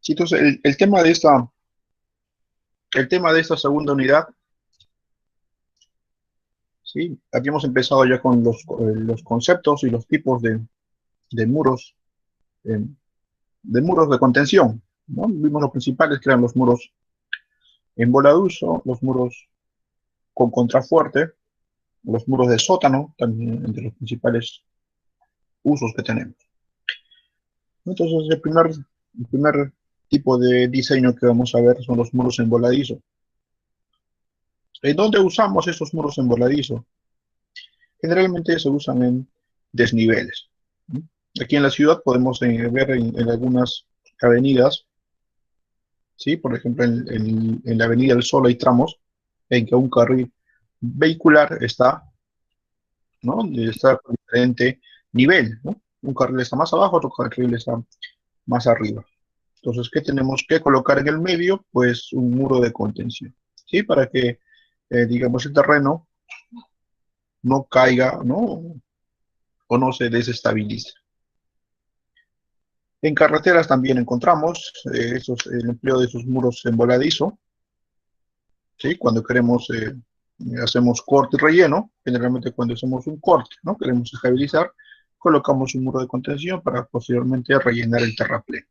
Sí, entonces el tema de esta segunda unidad, sí, habíamos empezado ya con los conceptos y los tipos de muros, eh, de muros de contención, ¿no? Vimos los principales que eran los muros en voladizo, los muros con contrafuerte, los muros de sótano, también entre los principales usos que tenemos. Entonces, el primer tipo de diseño que vamos a ver son los muros en voladizo. ¿En dónde usamos estos muros en voladizo? Generalmente se usan en desniveles. Aquí en la ciudad podemos ver en algunas avenidas, ¿sí? Por ejemplo, en la Avenida del Sol hay tramos en que un carril vehicular está, ¿no? Está con diferente nivel, ¿no? Un carril está más abajo, otro carril está más arriba. Entonces, ¿qué tenemos que colocar en el medio? Pues un muro de contención, ¿sí? Para que, digamos, el terreno no caiga, ¿no? O no se desestabilice. En carreteras también encontramos el empleo de esos muros en voladizo, ¿sí? Cuando queremos, hacemos corte y relleno, generalmente cuando hacemos un corte, ¿no? Queremos estabilizar, colocamos un muro de contención para posteriormente rellenar el terraplén.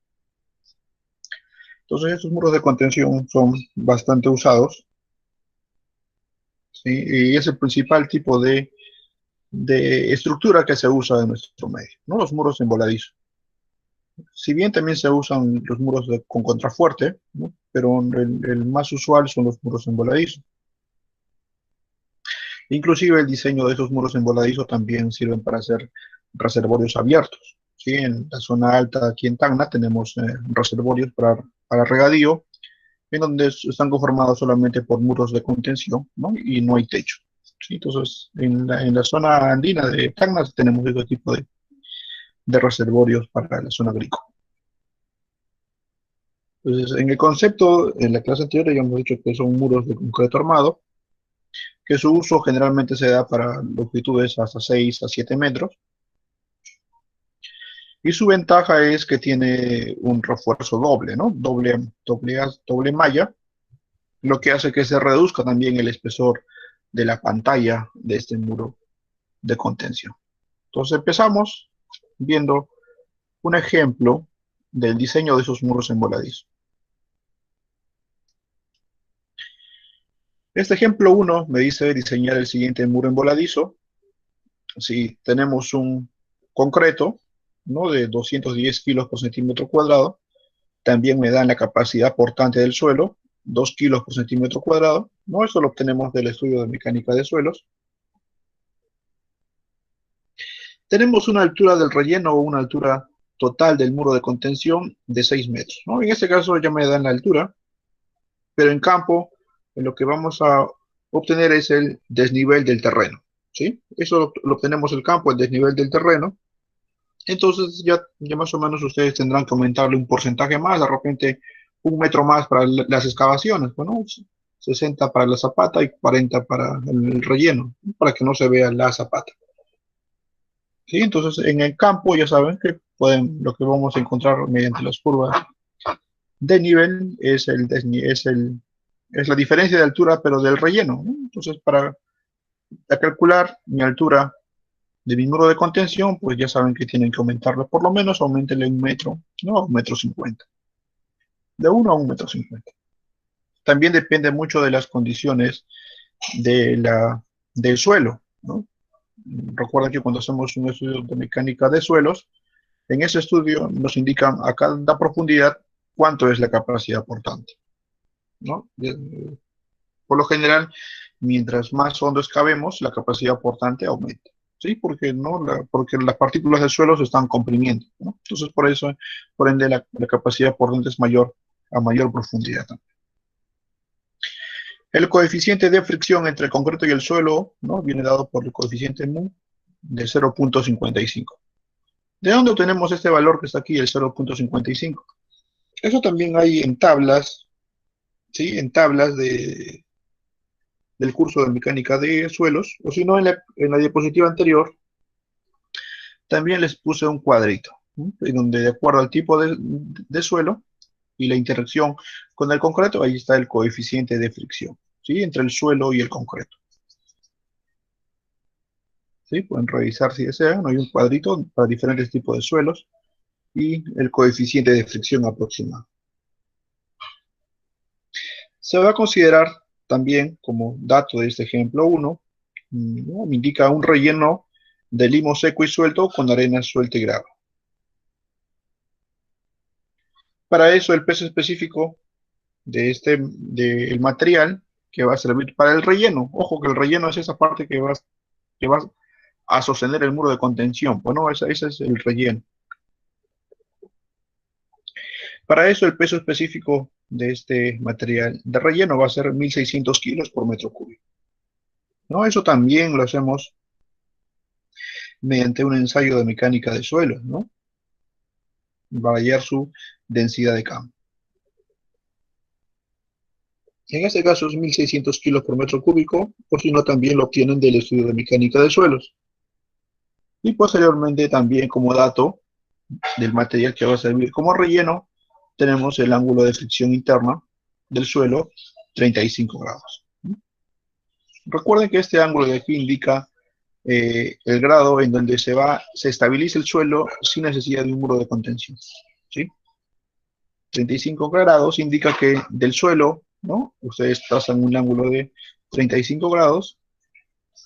Entonces, estos muros de contención son bastante usados, ¿sí? Y es el principal tipo de estructura que se usa en nuestro medio, ¿no? Los muros en voladizo. Si bien también se usan los muros con contrafuerte, ¿no? Pero el más usual son los muros en voladizo. Inclusive el diseño de esos muros en voladizo también sirven para hacer reservorios abiertos. ¿Sí? En la zona alta, aquí en Tacna, tenemos reservorios para regadío, en donde están conformados solamente por muros de contención, ¿no? Y no hay techo. ¿Sí? Entonces, en la zona andina de Tacna tenemos este tipo de reservorios para la zona agrícola. Entonces, en el concepto, en la clase anterior ya hemos dicho que son muros de concreto armado, que su uso generalmente se da para longitudes hasta 6 a 7 metros, y su ventaja es que tiene un refuerzo doble, ¿no? Doble malla, lo que hace que se reduzca también el espesor de la pantalla de este muro de contención. Entonces empezamos viendo un ejemplo del diseño de esos muros en voladizo. Este ejemplo 1 me dice diseñar el siguiente muro en voladizo. Si tenemos un concreto, ¿no? De 210 kilos por centímetro cuadrado, también me dan la capacidad portante del suelo, 2 kilos por centímetro cuadrado, ¿no? Eso lo obtenemos del estudio de mecánica de suelos. Tenemos una altura del relleno o una altura total del muro de contención de 6 metros, ¿no? En este caso ya me dan la altura, pero en campo lo que vamos a obtener es el desnivel del terreno, ¿sí? Eso lo obtenemos el campo, el desnivel del terreno. Entonces ya más o menos ustedes tendrán que aumentarle un porcentaje más, de repente 1 metro más para las excavaciones, bueno, 60 para la zapata y 40 para el relleno, para que no se vea la zapata. ¿Sí? Entonces en el campo ya saben que lo que vamos a encontrar mediante las curvas de nivel es la diferencia de altura, pero del relleno, ¿no? Entonces para calcular mi altura de mi muro de contención, pues ya saben que tienen que aumentarlo, por lo menos aumentenle 1 metro, ¿no? A 1,50 m. De 1 a 1,50 m. También depende mucho de las condiciones del suelo, ¿no? Recuerda que cuando hacemos un estudio de mecánica de suelos, en ese estudio nos indican a cada profundidad cuánto es la capacidad portante, ¿no? Por lo general, mientras más hondo excavemos, la capacidad portante aumenta. ¿Sí? Porque las partículas del suelo se están comprimiendo, ¿no? Entonces, por ende, la capacidad portante es mayor a mayor profundidad. El coeficiente de fricción entre el concreto y el suelo, ¿no? Viene dado por el coeficiente mu de 0,55. ¿De dónde obtenemos este valor que está aquí, el 0,55? Eso también hay en tablas, ¿sí? En tablas del curso de mecánica de suelos, o si no, en la diapositiva anterior, también les puse un cuadrito, ¿no? En donde de acuerdo al tipo de suelo, Y la interacción con el concreto, ahí está el coeficiente de fricción, ¿sí? Entre el suelo y el concreto. ¿Sí? Pueden revisar si desean, hay un cuadrito para diferentes tipos de suelos y el coeficiente de fricción aproximado. Se va a considerar también como dato de este ejemplo 1, ¿no? Me indica un relleno de limo seco y suelto con arena suelta y grava. Para eso el peso específico del material que va a servir para el relleno. Ojo que el relleno es esa parte que va a sostener el muro de contención. Bueno, ese es el relleno. Para eso el peso específico de este material de relleno va a ser 1600 kilos por metro cúbico. ¿No? Eso también lo hacemos mediante un ensayo de mecánica de suelo, ¿no? Para hallar su densidad de campo. En este caso es 1600 kilos por metro cúbico, o si no también lo obtienen del estudio de mecánica de suelos. Y posteriormente también como dato del material que va a servir como relleno, tenemos el ángulo de fricción interna del suelo, 35 grados. Recuerden que este ángulo de aquí indica el grado en donde se estabiliza el suelo sin necesidad de un muro de contención. ¿Sí? 35 grados indica que del suelo, ¿no? Ustedes trazan un ángulo de 35 grados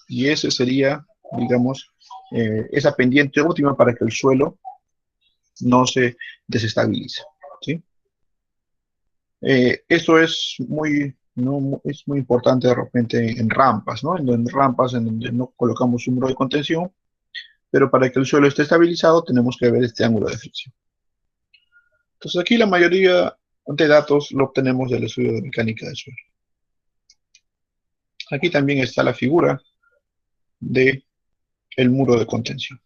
y ese sería, digamos, esa pendiente óptima para que el suelo no se desestabilice. ¿Sí? Esto es es muy importante de repente en rampas, ¿no? En rampas en donde no colocamos un muro de contención, pero para que el suelo esté estabilizado tenemos que ver este ángulo de fricción. Entonces aquí la mayoría de datos lo obtenemos del estudio de mecánica del suelo. Aquí también está la figura del muro de contención.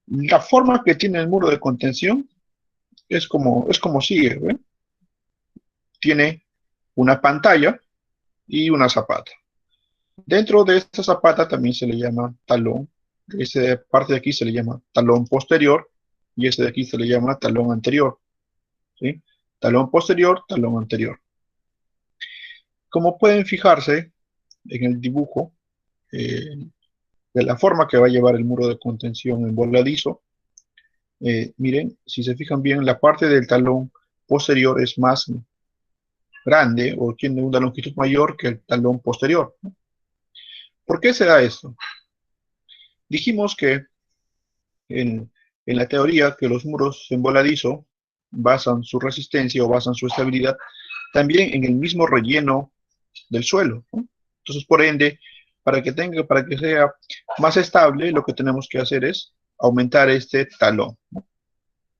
La forma que tiene el muro de contención es como sigue, ¿ven? Tiene una pantalla y una zapata. Dentro de esta zapata también se le llama talón. Esta parte de aquí se le llama talón posterior y este de aquí se le llama talón anterior. ¿Sí? Talón posterior, talón anterior. Como pueden fijarse en el dibujo de la forma que va a llevar el muro de contención en voladizo, miren, si se fijan bien, la parte del talón posterior es más grande o tiene una longitud mayor que el talón posterior, ¿no? ¿Por qué se da esto? Dijimos que en, en la teoría que los muros en voladizo basan su resistencia o basan su estabilidad también en el mismo relleno del suelo, ¿no? Entonces, por ende, para que sea más estable, lo que tenemos que hacer es aumentar este talón, ¿no?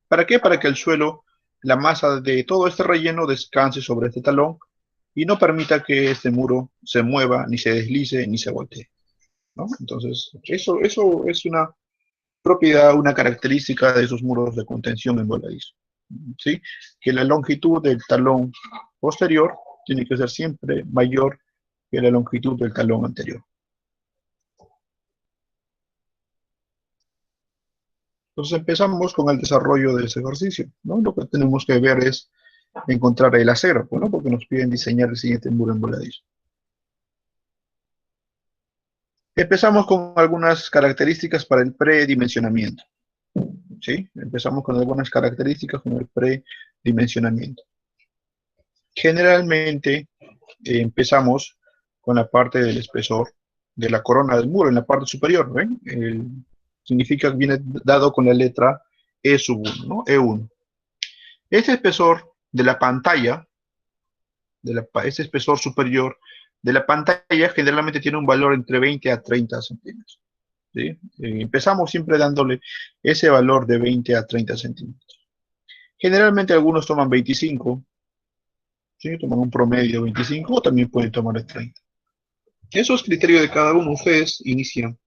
¿Para qué? Para que el suelo, la masa de todo este relleno descanse sobre este talón y no permita que este muro se mueva, ni se deslice, ni se voltee, ¿no? Entonces, eso es una propiedad, una característica de esos muros de contención en voladizo, ¿sí? Que la longitud del talón posterior tiene que ser siempre mayor que la longitud del talón anterior. Entonces empezamos con el desarrollo de ese ejercicio, ¿no? Lo que tenemos que ver es encontrar el acero, ¿no? Porque nos piden diseñar el siguiente muro en voladizo. Empezamos con algunas características para el predimensionamiento, ¿sí? Empezamos con algunas características como el predimensionamiento. Generalmente empezamos con la parte del espesor de la corona del muro, en la parte superior, ¿ven? Significa que viene dado con la letra E sub 1, ¿no? E1. Este espesor de la pantalla, este espesor superior de la pantalla generalmente tiene un valor entre 20 a 30 centímetros. ¿Sí? Empezamos siempre dándole ese valor de 20 a 30 centímetros. Generalmente algunos toman 25, ¿sí? Toman un promedio 25 o también pueden tomar el 30. Eso es criterio de cada uno. Ustedes inician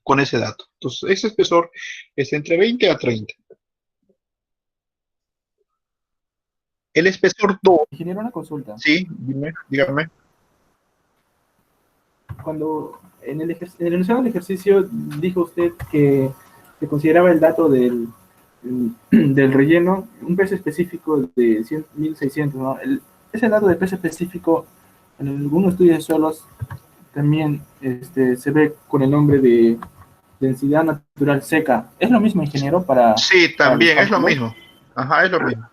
con ese dato. Entonces, ese espesor es entre 20 a 30. El espesor 2, Ingeniero, una consulta. sí, dígame. Cuando en el enunciado del ejercicio dijo usted que se consideraba el dato del del relleno, un peso específico de 1600, ¿no? Ese dato de peso específico en algunos estudios de suelos también se ve con el nombre de densidad natural seca. ¿Es lo mismo, ingeniero, Sí, para los también es lo cálculos? mismo. Ajá, es lo mismo.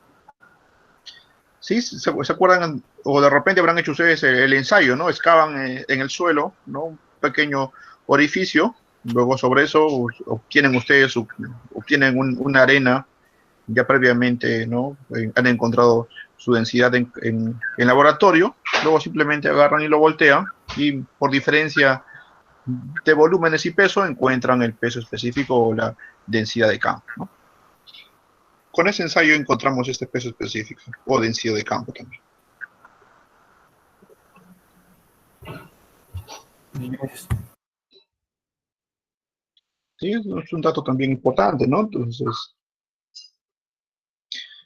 Sí, se acuerdan, o de repente habrán hecho ustedes el ensayo, ¿no? Excavan en el suelo, ¿no? Un pequeño orificio, luego sobre eso obtienen ustedes una arena ya previamente, ¿no? Han encontrado su densidad en laboratorio, luego simplemente agarran y lo voltean y por diferencia de volúmenes y peso encuentran el peso específico o la densidad de campo, ¿no? Con ese ensayo encontramos este peso específico o densidad de campo también. Sí, es un dato también importante, ¿no? Entonces,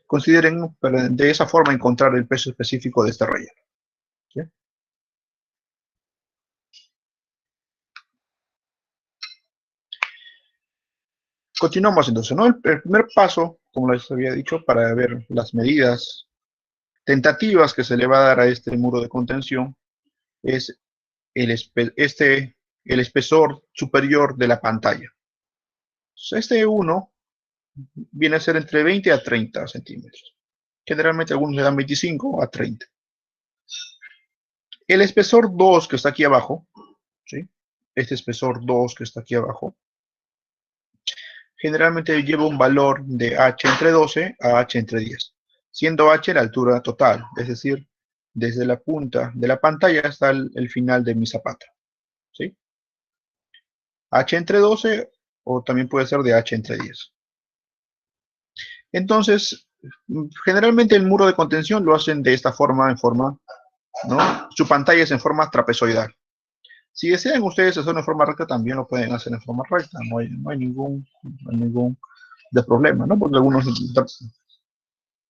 consideren de esa forma encontrar el peso específico de este relleno. ¿Sí? Continuamos entonces, ¿no? El primer paso, como les había dicho, para ver las medidas tentativas que se le va a dar a este muro de contención es el espesor superior de la pantalla. Este 1 viene a ser entre 20 a 30 centímetros. Generalmente algunos le dan 25 a 30. El espesor 2 que está aquí abajo, ¿sí? Este espesor 2 que está aquí abajo, generalmente lleva un valor de h entre 12 a h entre 10, siendo h la altura total, es decir, desde la punta de la pantalla hasta el final de mi zapato, ¿sí? H entre 12 o también puede ser de h entre 10. Entonces, generalmente el muro de contención lo hacen de esta forma, ¿no? Su pantalla es en forma trapezoidal. Si desean ustedes hacerlo en forma recta, también lo pueden hacer en forma recta. No hay ningún de problema, ¿no? Porque algunos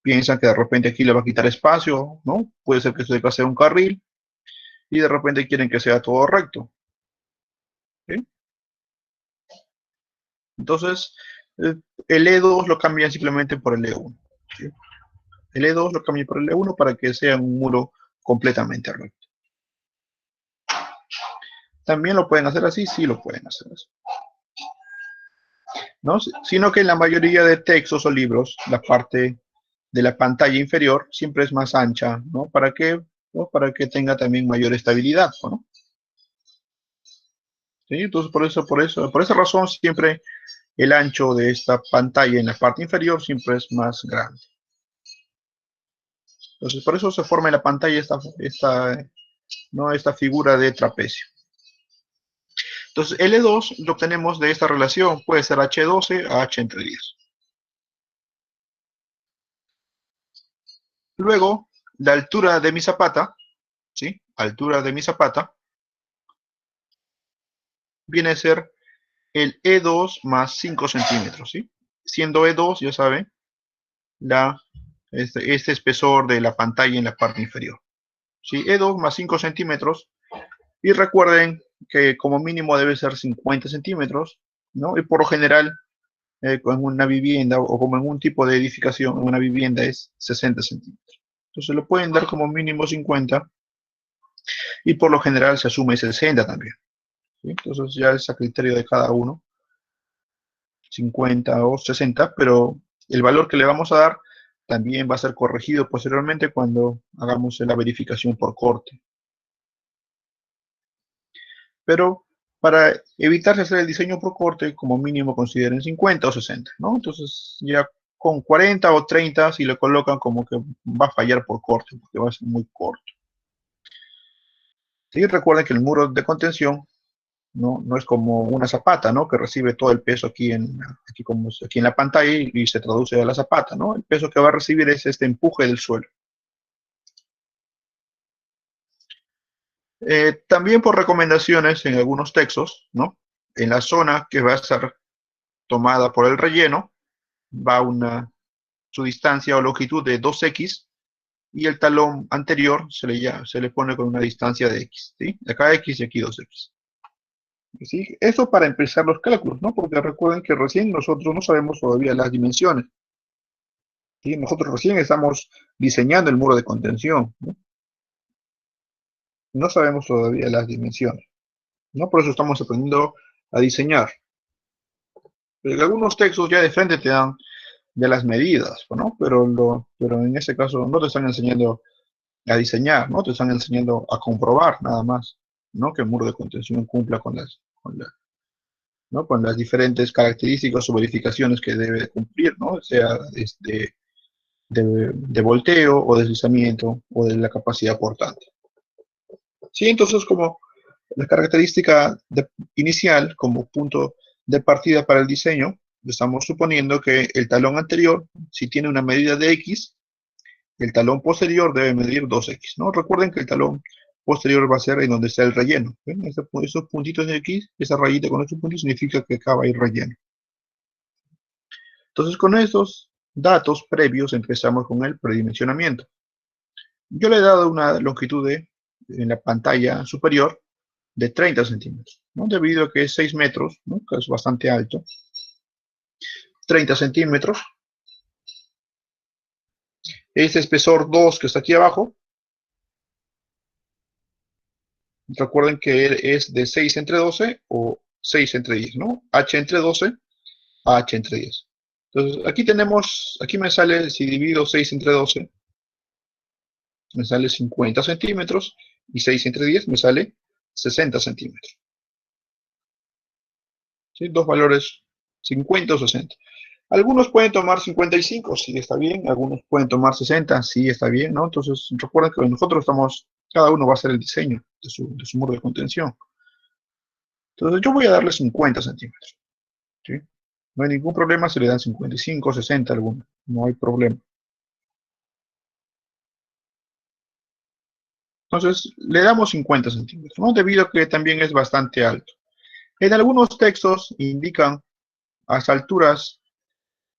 piensan que de repente aquí le va a quitar espacio, ¿no? Puede ser que se deba hacer un carril y de repente quieren que sea todo recto. ¿Sí? Entonces, el E2 lo cambian simplemente por el E1. ¿Sí? El E2 lo cambian por el E1 para que sea un muro completamente recto. También lo pueden hacer así, sí lo pueden hacer así. ¿No? Sino que en la mayoría de textos o libros, la parte de la pantalla inferior siempre es más ancha, ¿no? ¿Para qué? ¿No? Para que tenga también mayor estabilidad, ¿no? ¿Sí? Entonces, por esa razón, siempre el ancho de esta pantalla en la parte inferior siempre es más grande. Entonces, por eso se forma en la pantalla esta figura de trapecio. Entonces, L2 lo obtenemos de esta relación, puede ser H12 a H entre 10. Luego, la altura de mi zapata, ¿sí? Altura de mi zapata, viene a ser el E2 más 5 centímetros, ¿sí? Siendo E2, ya saben, este espesor de la pantalla en la parte inferior. ¿Sí? E2 más 5 centímetros. Y recuerden que como mínimo debe ser 50 centímetros, ¿no? Y por lo general, en una vivienda o como en un tipo de edificación, en una vivienda es 60 centímetros. Entonces lo pueden dar como mínimo 50 y por lo general se asume 60 también. ¿Sí? Entonces ya es a criterio de cada uno, 50 o 60, pero el valor que le vamos a dar también va a ser corregido posteriormente cuando hagamos la verificación por corte. Pero para evitar hacer el diseño por corte, como mínimo consideren 50 o 60, ¿no? Entonces ya con 40 o 30, si le colocan como que va a fallar por corte, porque va a ser muy corto. Sí, recuerden que el muro de contención no es como una zapata, ¿no? Que recibe todo el peso aquí en la pantalla y se traduce a la zapata, ¿no? El peso que va a recibir es este empuje del suelo. También por recomendaciones en algunos textos, ¿no? En la zona que va a ser tomada por el relleno, va su distancia o longitud de 2x y el talón anterior se le pone con una distancia de x, ¿sí? De acá x y aquí 2x. ¿Sí? Eso para empezar los cálculos, ¿no? Porque recuerden que recién nosotros no sabemos todavía las dimensiones. ¿Sí? Nosotros recién estamos diseñando el muro de contención, ¿no? No sabemos todavía las dimensiones, ¿no? Por eso estamos aprendiendo a diseñar. Pero algunos textos ya de frente te dan ya las medidas, ¿no? Pero en este caso no te están enseñando a diseñar, ¿no? Te están enseñando a comprobar nada más, ¿no? Que el muro de contención cumpla ¿no? Con las diferentes características o verificaciones que debe cumplir, ¿no? Sea de volteo o deslizamiento o de la capacidad portante. Sí, entonces como la característica inicial como punto de partida para el diseño, estamos suponiendo que el talón anterior, si tiene una medida de X, el talón posterior debe medir 2X, ¿no? Recuerden que el talón posterior va a ser en donde está el relleno. ¿Ven? Esos puntitos de aquí, esa rayita con estos puntos significa que acá va a ir relleno. Entonces, con estos datos previos empezamos con el predimensionamiento. Yo le he dado una longitud en la pantalla superior de 30 centímetros, ¿no? Debido a que es 6 metros, ¿no? Que es bastante alto. 30 centímetros. Este espesor 2 que está aquí abajo, recuerden que es de 6 entre 12 o 6 entre 10, ¿no? H entre 12 a H entre 10. Entonces, aquí me sale, si divido 6 entre 12, me sale 50 centímetros, y 6 entre 10 me sale 60 centímetros. ¿Sí? Dos valores, 50 o 60. Algunos pueden tomar 55, sí está bien. Algunos pueden tomar 60, sí está bien, ¿no? Entonces, recuerden que nosotros cada uno va a hacer el diseño de su muro de contención. Entonces, yo voy a darle 50 centímetros, ¿sí? No hay ningún problema si le dan 55, 60 algunos. No hay problema. Entonces, le damos 50 centímetros, ¿no? Debido a que también es bastante alto. En algunos textos indican hasta alturas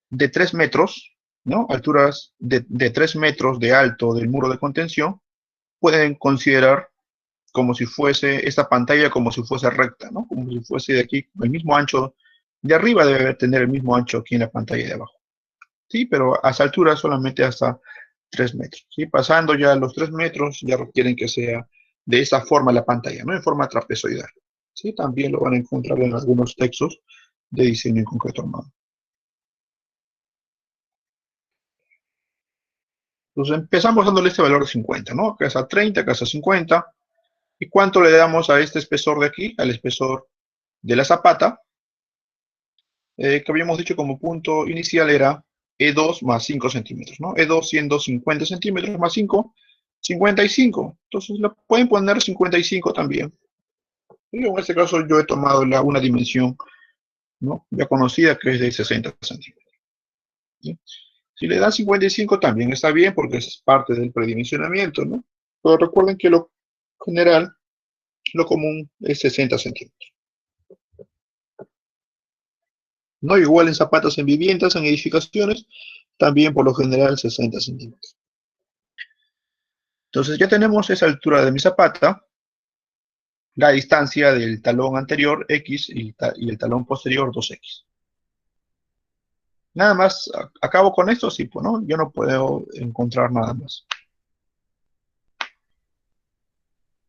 de 3 metros, ¿no? Alturas de 3 metros de alto del muro de contención, pueden considerar como si fuese esta pantalla como si fuese recta, ¿no? Como si fuese de aquí, el mismo ancho de arriba debe tener el mismo ancho aquí en la pantalla de abajo. Sí, pero a esa altura solamente hasta 3 metros. ¿Sí? Pasando ya los 3 metros, ya requieren que sea de esta forma la pantalla, ¿no? En forma trapezoidal. ¿Sí? También lo van a encontrar en algunos textos de diseño en concreto armado. Entonces empezamos dándole este valor de 50, ¿no? Acá está 30, acá está 50. ¿Y cuánto le damos a este espesor de aquí? Al espesor de la zapata, que habíamos dicho como punto inicial era E2 más 5 centímetros, ¿no? E2 siendo 50 centímetros más 5, 55. Entonces le pueden poner 55 también. Y en este caso yo he tomado una dimensión, ¿no? Ya conocida, que es de 60 centímetros. ¿Sí? Si le dan 55 también está bien porque es parte del predimensionamiento, ¿no? Pero recuerden que lo general, lo común es 60 centímetros. ¿No? Igual en zapatas en viviendas, en edificaciones, también por lo general 60 centímetros. Entonces ya tenemos esa altura de mi zapata, la distancia del talón anterior X y el talón posterior 2X. Nada más, acabo con esto, sí, pues, ¿no? Yo no puedo encontrar nada más.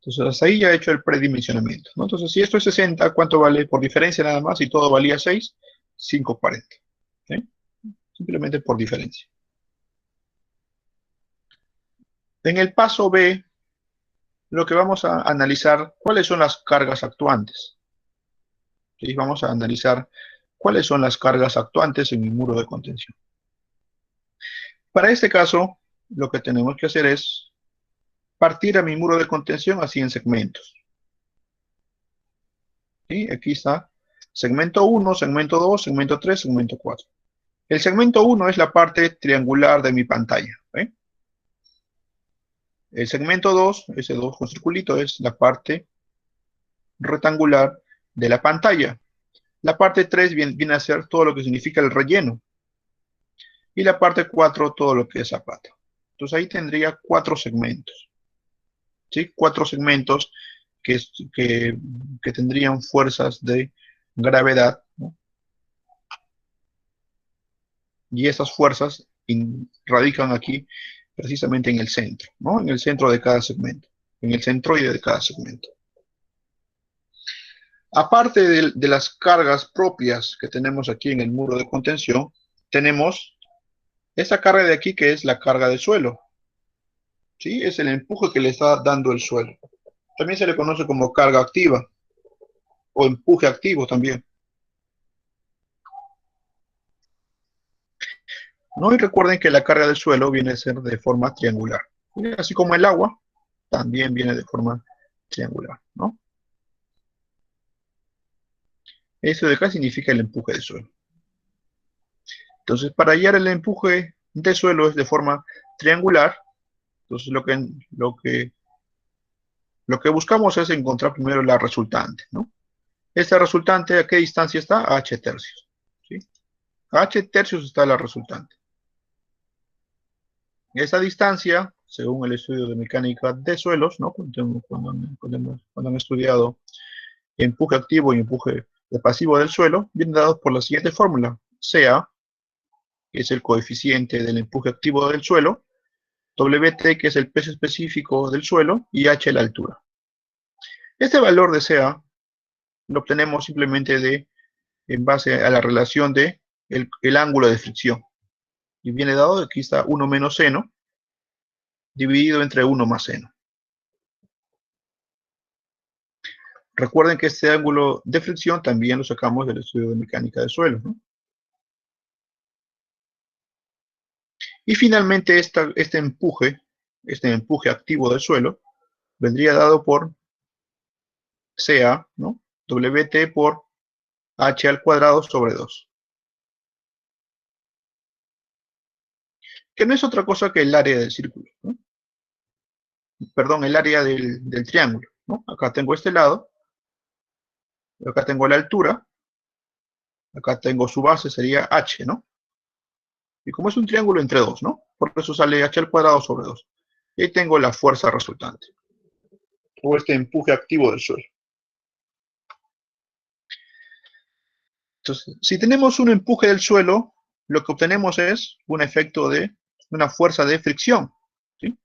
Entonces hasta ahí ya he hecho el predimensionamiento, ¿no? Entonces si esto es 60, ¿cuánto vale por diferencia nada más? Si todo valía 6, 540. ¿Sí? Simplemente por diferencia. En el paso B, lo que vamos a analizar, ¿cuáles son las cargas actuantes? ¿Sí? Vamos a analizar cuáles son las cargas actuantes en mi muro de contención. Para este caso, lo que tenemos que hacer es partir a mi muro de contención así en segmentos. ¿Sí? Aquí está segmento 1, segmento 2, segmento 3, segmento 4. El segmento 1 es la parte triangular de mi pantalla. ¿Sí? El segmento 2, ese 2 con circulito, es la parte rectangular de la pantalla. La parte 3 viene a ser todo lo que significa el relleno. Y la parte 4, todo lo que es zapata. Entonces ahí tendría 4 segmentos. ¿Sí? 4 segmentos que tendrían fuerzas de gravedad, ¿no? Y esas fuerzas radican aquí precisamente en el centro, ¿no? En el centro de cada segmento, en el centroide de cada segmento. Aparte de las cargas propias que tenemos aquí en el muro de contención, tenemos esta carga de aquí que es la carga de suelo, ¿sí? Es el empuje que le está dando el suelo. También se le conoce como carga activa o empuje activo también, ¿no? Y recuerden que la carga del suelo viene a ser de forma triangular. Así como el agua, también viene de forma triangular, ¿no? Eso de acá significa el empuje de suelo. Entonces, para hallar el empuje de suelo es de forma triangular. Entonces, lo que buscamos es encontrar primero la resultante, ¿no? Esta resultante, ¿a qué distancia está? A h tercios, ¿sí? A h tercios está la resultante. Esa distancia, según el estudio de mecánica de suelos, ¿no? Cuando han estudiado empuje activo y empuje pasivo del suelo, viene dado por la siguiente fórmula. Ca, que es el coeficiente del empuje activo del suelo, Wt, que es el peso específico del suelo, y h la altura. Este valor de Ca lo obtenemos simplemente en base a la relación de el ángulo de fricción. Y viene dado, aquí está 1 menos seno, dividido entre 1 más seno. Recuerden que este ángulo de fricción también lo sacamos del estudio de mecánica de suelo, ¿no? Y finalmente este empuje activo del suelo, vendría dado por Ca, ¿no? Wt por h al cuadrado sobre 2. Que no es otra cosa que el área del círculo, ¿no? Perdón, el área del triángulo, ¿no? Acá tengo este lado, acá tengo la altura, acá tengo su base, sería h, ¿no? Y como es un triángulo entre dos, ¿no? Por eso sale h al cuadrado sobre 2. Y ahí tengo la fuerza resultante, o este empuje activo del suelo. Entonces, si tenemos un empuje del suelo, lo que obtenemos es un efecto de una fuerza de fricción, ¿sí?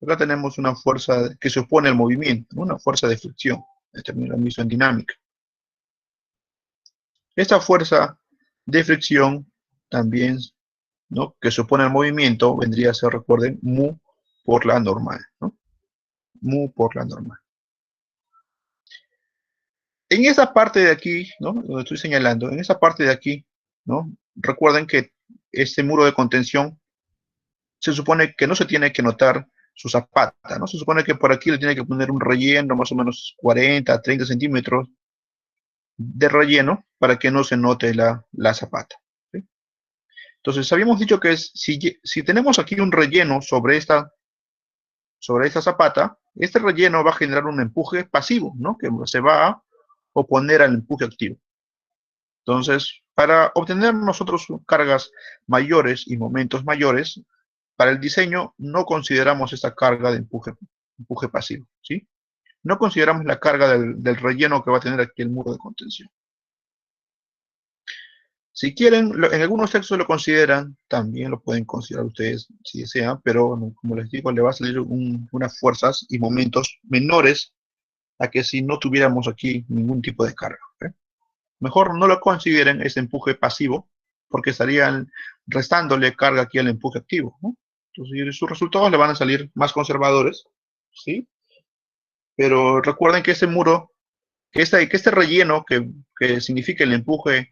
Acá tenemos una fuerza que se opone al movimiento, ¿no? Una fuerza de fricción, en términos en dinámica. Esta fuerza de fricción también, ¿no? Que se opone al movimiento vendría a ser, recuerden, mu por la normal, ¿no? Mu por la normal. En esa parte de aquí, ¿no? Donde estoy señalando, en esa parte de aquí, ¿no? Recuerden que este muro de contención se supone que no se tiene que notar su zapata, ¿no? Se supone que por aquí le tiene que poner un relleno más o menos 40, 30 centímetros de relleno para que no se note la zapata, ¿sí? Entonces, habíamos dicho que si tenemos aquí un relleno sobre esta zapata, este relleno va a generar un empuje pasivo, ¿no? Que se va a oponer al empuje activo. Entonces, para obtener nosotros cargas mayores y momentos mayores, para el diseño no consideramos esta carga de empuje pasivo, ¿sí? No consideramos la carga del relleno que va a tener aquí el muro de contención. Si quieren, en algunos textos lo consideran, también lo pueden considerar ustedes si desean, pero como les digo, le va a salir unas fuerzas y momentos menores a que si no tuviéramos aquí ningún tipo de carga, ¿okay? Mejor no lo consideren ese empuje pasivo, porque estarían restándole carga aquí al empuje activo, ¿no? Entonces sus resultados le van a salir más conservadores, ¿sí? Pero recuerden que este muro, que este relleno que significa el empuje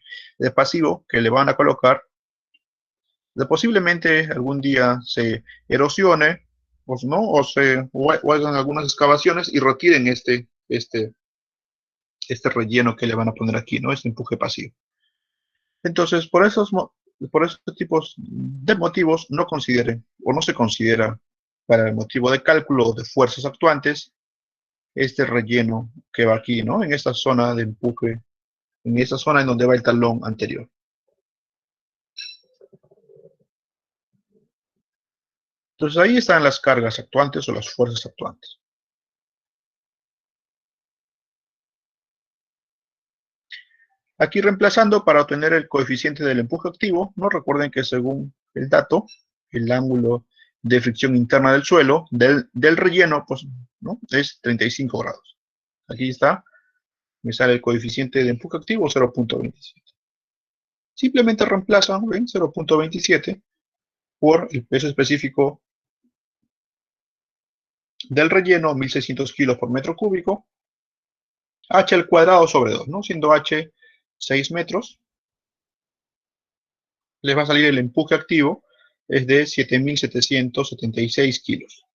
pasivo que le van a colocar, posiblemente algún día se erosione, pues, ¿no? O hagan algunas excavaciones y retiren este relleno que le van a poner aquí, ¿no? Este empuje pasivo. Entonces, por esos tipos de motivos, no consideren o no se considera para el motivo de cálculo de fuerzas actuantes este relleno que va aquí, ¿no? En esta zona de empuje, en esa zona en donde va el talón anterior. Entonces, ahí están las cargas actuantes o las fuerzas actuantes. Aquí reemplazando para obtener el coeficiente del empuje activo, ¿no? Recuerden que según el dato, el ángulo de fricción interna del suelo, del relleno, pues, ¿no? Es 35 grados. Aquí está, me sale el coeficiente de empuje activo 0.27. Simplemente reemplazan, ¿ven? 0.27 por el peso específico del relleno, 1600 kilos por metro cúbico, h al cuadrado sobre 2, ¿no? Siendo h 6 metros, les va a salir el empuje activo, es de 7.776 kilos.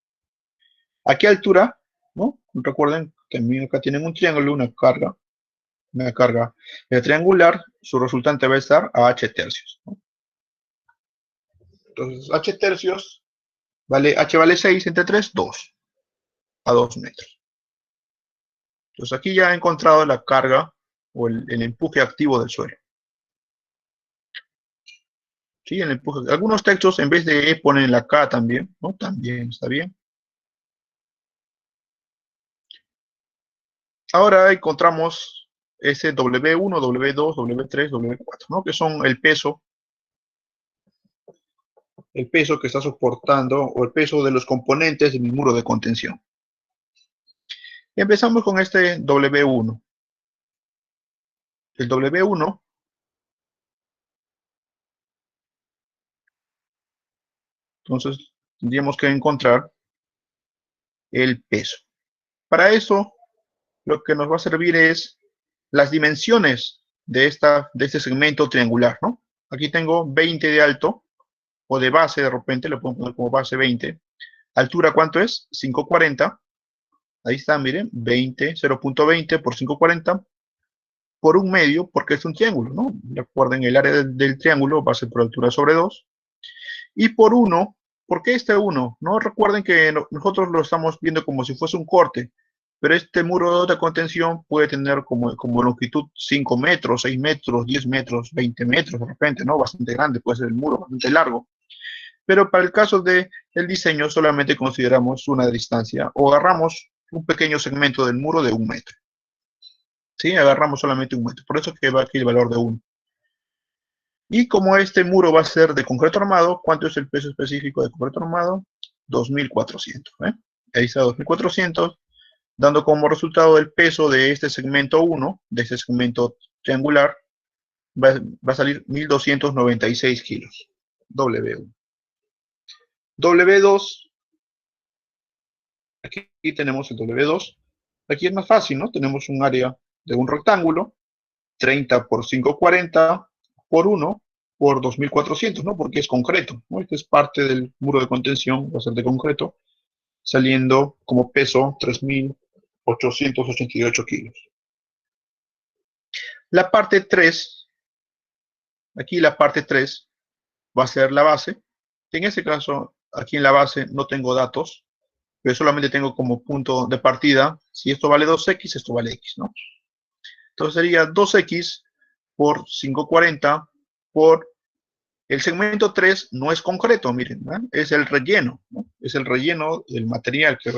¿A qué altura? ¿No? Recuerden, también acá tienen un triángulo, una carga triangular, su resultante va a estar a h tercios, ¿no? Entonces, h tercios, h vale 6 entre 3, 2, a 2 metros. Entonces, aquí ya he encontrado la carga o el empuje activo del suelo. ¿Sí? El empuje. Algunos textos, en vez de E, ponen la K también, ¿no? También está bien. Ahora encontramos ese W1, W2, W3, W4, ¿no? Que son el peso que está soportando o el peso de los componentes de mi muro de contención. Y empezamos con este W1. El W1 entonces tendríamos que encontrar el peso. Para eso, lo que nos va a servir es las dimensiones de este segmento triangular, ¿no? Aquí tengo 20 de alto, o de base, de repente, le puedo poner como base 20. Altura, ¿cuánto es? 540. Ahí está, miren, 20, 0.20 por 540 por un medio, porque es un triángulo, ¿no? Recuerden, el área del triángulo va a ser por altura sobre 2. Y por 1, ¿por qué este 1? No recuerden que nosotros lo estamos viendo como si fuese un corte, pero este muro de contención puede tener como longitud 5 metros, 6 metros, 10 metros, 20 metros de repente, ¿no? Bastante grande, puede ser el muro, bastante largo. Pero para el caso del diseño solamente consideramos una distancia o agarramos un pequeño segmento del muro de 1 metro. ¿Sí? Agarramos solamente 1 metro. Por eso que va aquí el valor de 1. Y como este muro va a ser de concreto armado, ¿cuánto es el peso específico de concreto armado? 2.400. Ahí está 2.400, dando como resultado el peso de este segmento 1, de este segmento triangular, va a salir 1.296 kilos. W1. W2, aquí tenemos el W2. Aquí es más fácil, ¿no? Tenemos un área de un rectángulo, 30 por 540 por 1 por 2.400, ¿no? Porque es concreto, ¿no? Este es parte del muro de contención, va a ser de concreto, saliendo como peso 3.888 kilos. La parte 3, aquí la parte 3 va a ser la base. En este caso, aquí en la base no tengo datos, pero solamente tengo como punto de partida, si esto vale 2x, esto vale x, ¿no? Entonces sería 2x por 540 por el segmento 3 no es concreto, miren, ¿no? Es el relleno, ¿no? Es el relleno del material que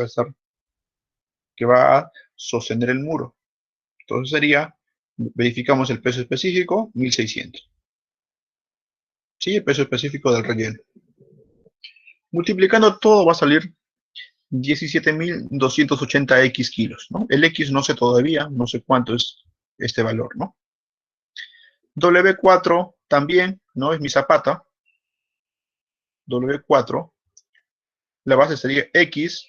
va a sostener el muro. Entonces sería, verificamos el peso específico, 1.600. ¿Sí? El peso específico del relleno. Multiplicando todo va a salir 17.280x kilos, ¿no? El x no sé todavía, no sé cuánto es este valor, ¿no? W4 también, ¿no? Es mi zapata. W4, la base sería x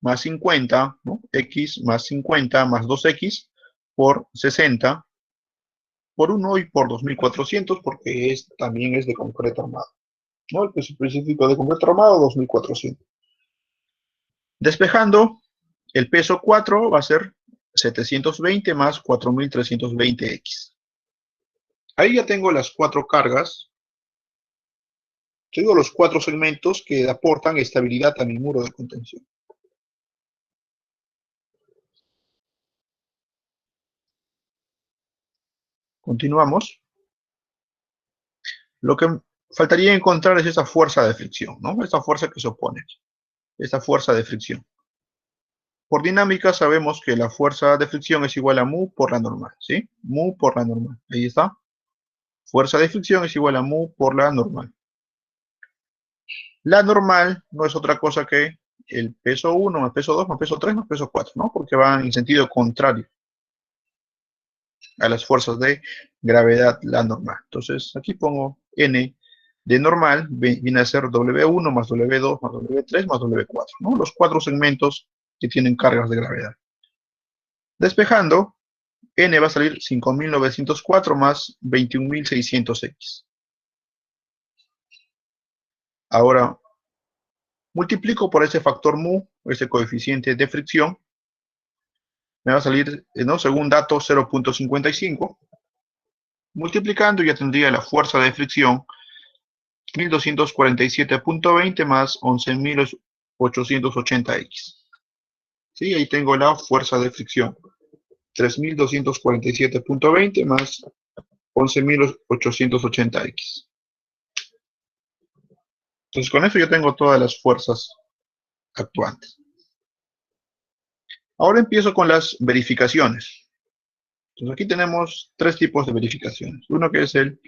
más 50, ¿no? X más 50 más 2x por 60 por 1 y por 2.400 porque también es de concreto armado, ¿no? El peso específico de concreto armado, 2.400. Despejando, el peso 4 va a ser 720 más 4.320x. Ahí ya tengo las 4 cargas. Tengo los 4 segmentos que aportan estabilidad a mi muro de contención. Continuamos. Lo que faltaría encontrar es esa fuerza de fricción, ¿no? Esta fuerza que se opone, esta fuerza de fricción. Por dinámica sabemos que la fuerza de fricción es igual a mu por la normal, ¿sí? Mu por la normal. Ahí está. Fuerza de fricción es igual a mu por la normal. La normal no es otra cosa que el peso 1 más peso 2 más peso 3 más peso 4, ¿no? Porque van en sentido contrario a las fuerzas de gravedad, la normal. Entonces, aquí pongo N de normal, viene a ser W1 más W2 más W3 más W4, ¿no? Los 4 segmentos que tienen cargas de gravedad. Despejando, N va a salir 5.904 más 21.600X. Ahora, multiplico por ese factor mu, ese coeficiente de fricción. Me va a salir, ¿no? Según dato, 0.55. Multiplicando ya tendría la fuerza de fricción 1247.20 más 11.880X. ¿Sí? Ahí tengo la fuerza de fricción. 3.247.20 más 11.880X. Entonces, con eso ya tengo todas las fuerzas actuantes. Ahora empiezo con las verificaciones. Entonces, aquí tenemos 3 tipos de verificaciones. Uno que es el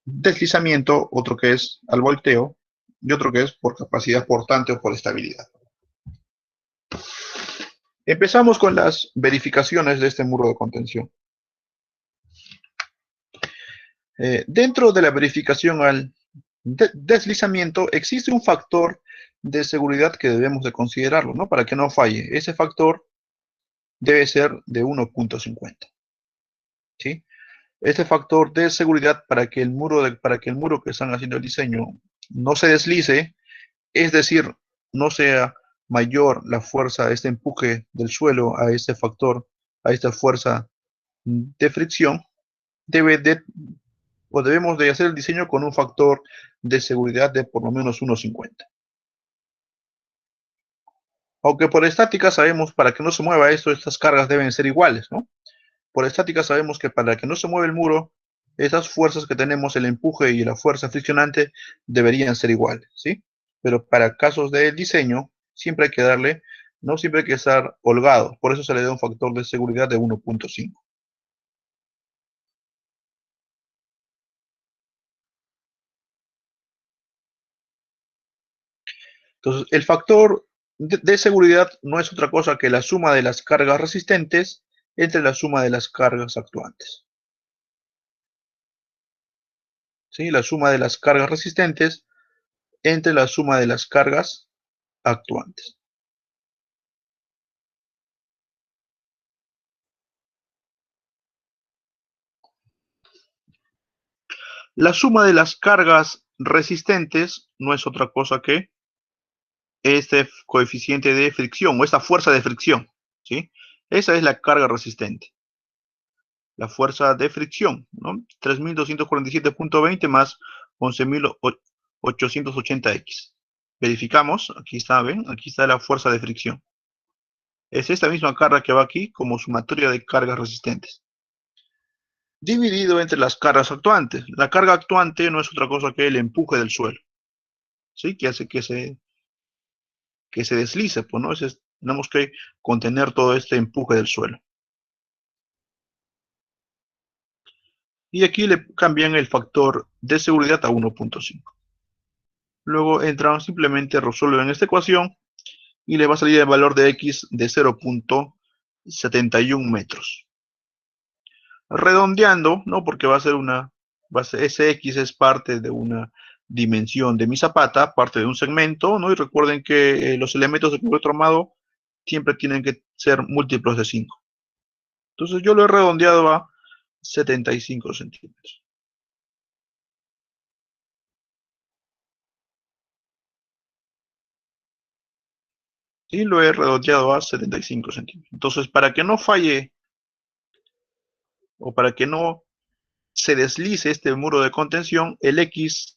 deslizamiento, otro que es al volteo, y otro que es por capacidad portante o por estabilidad. Empezamos con las verificaciones de este muro de contención. Dentro de la verificación al deslizamiento existe un factor de seguridad que debemos de considerarlo, ¿no? Para que no falle. Ese factor debe ser de 1.50. ¿Sí? Este factor de seguridad para que el muro que están haciendo el diseño no se deslice, es decir, no sea mayor la fuerza, este empuje del suelo a este factor, a esta fuerza de fricción, debemos de hacer el diseño con un factor de seguridad de por lo menos 1.50. Aunque por estática sabemos, para que no se mueva esto, estas cargas deben ser iguales, ¿no? Por estática sabemos que para que no se mueva el muro, esas fuerzas que tenemos, el empuje y la fuerza friccionante, deberían ser iguales, ¿sí? Pero para casos de diseño, siempre hay que darle, no siempre hay que estar holgado. Por eso se le da un factor de seguridad de 1.5. Entonces, el factor de seguridad no es otra cosa que la suma de las cargas resistentes entre la suma de las cargas actuantes. ¿Sí? La suma de las cargas resistentes entre la suma de las cargas actuantes. La suma de las cargas resistentes no es otra cosa que este coeficiente de fricción o esta fuerza de fricción, ¿sí? Esa es la carga resistente. La fuerza de fricción, ¿no? 3.247.20 más 11.880X. Verificamos, aquí está, ¿ven? Aquí está la fuerza de fricción. Es esta misma carga que va aquí como sumatoria de cargas resistentes. Dividido entre las cargas actuantes. La carga actuante no es otra cosa que el empuje del suelo, ¿sí? Que hace que se deslice, pues, ¿no? Tenemos que contener todo este empuje del suelo. Y aquí le cambian el factor de seguridad a 1.5. Luego entran, simplemente resuelven esta ecuación y le va a salir el valor de X de 0.71 metros. Redondeando, ¿no? Porque ese X es parte de una dimensión de mi zapata, parte de un segmento, ¿no? Y recuerden que los elementos de concreto armado siempre tienen que ser múltiplos de 5. Entonces yo lo he redondeado a 75 centímetros. Y lo he redondeado a 75 centímetros. Entonces, para que no falle o para que no se deslice este muro de contención, el X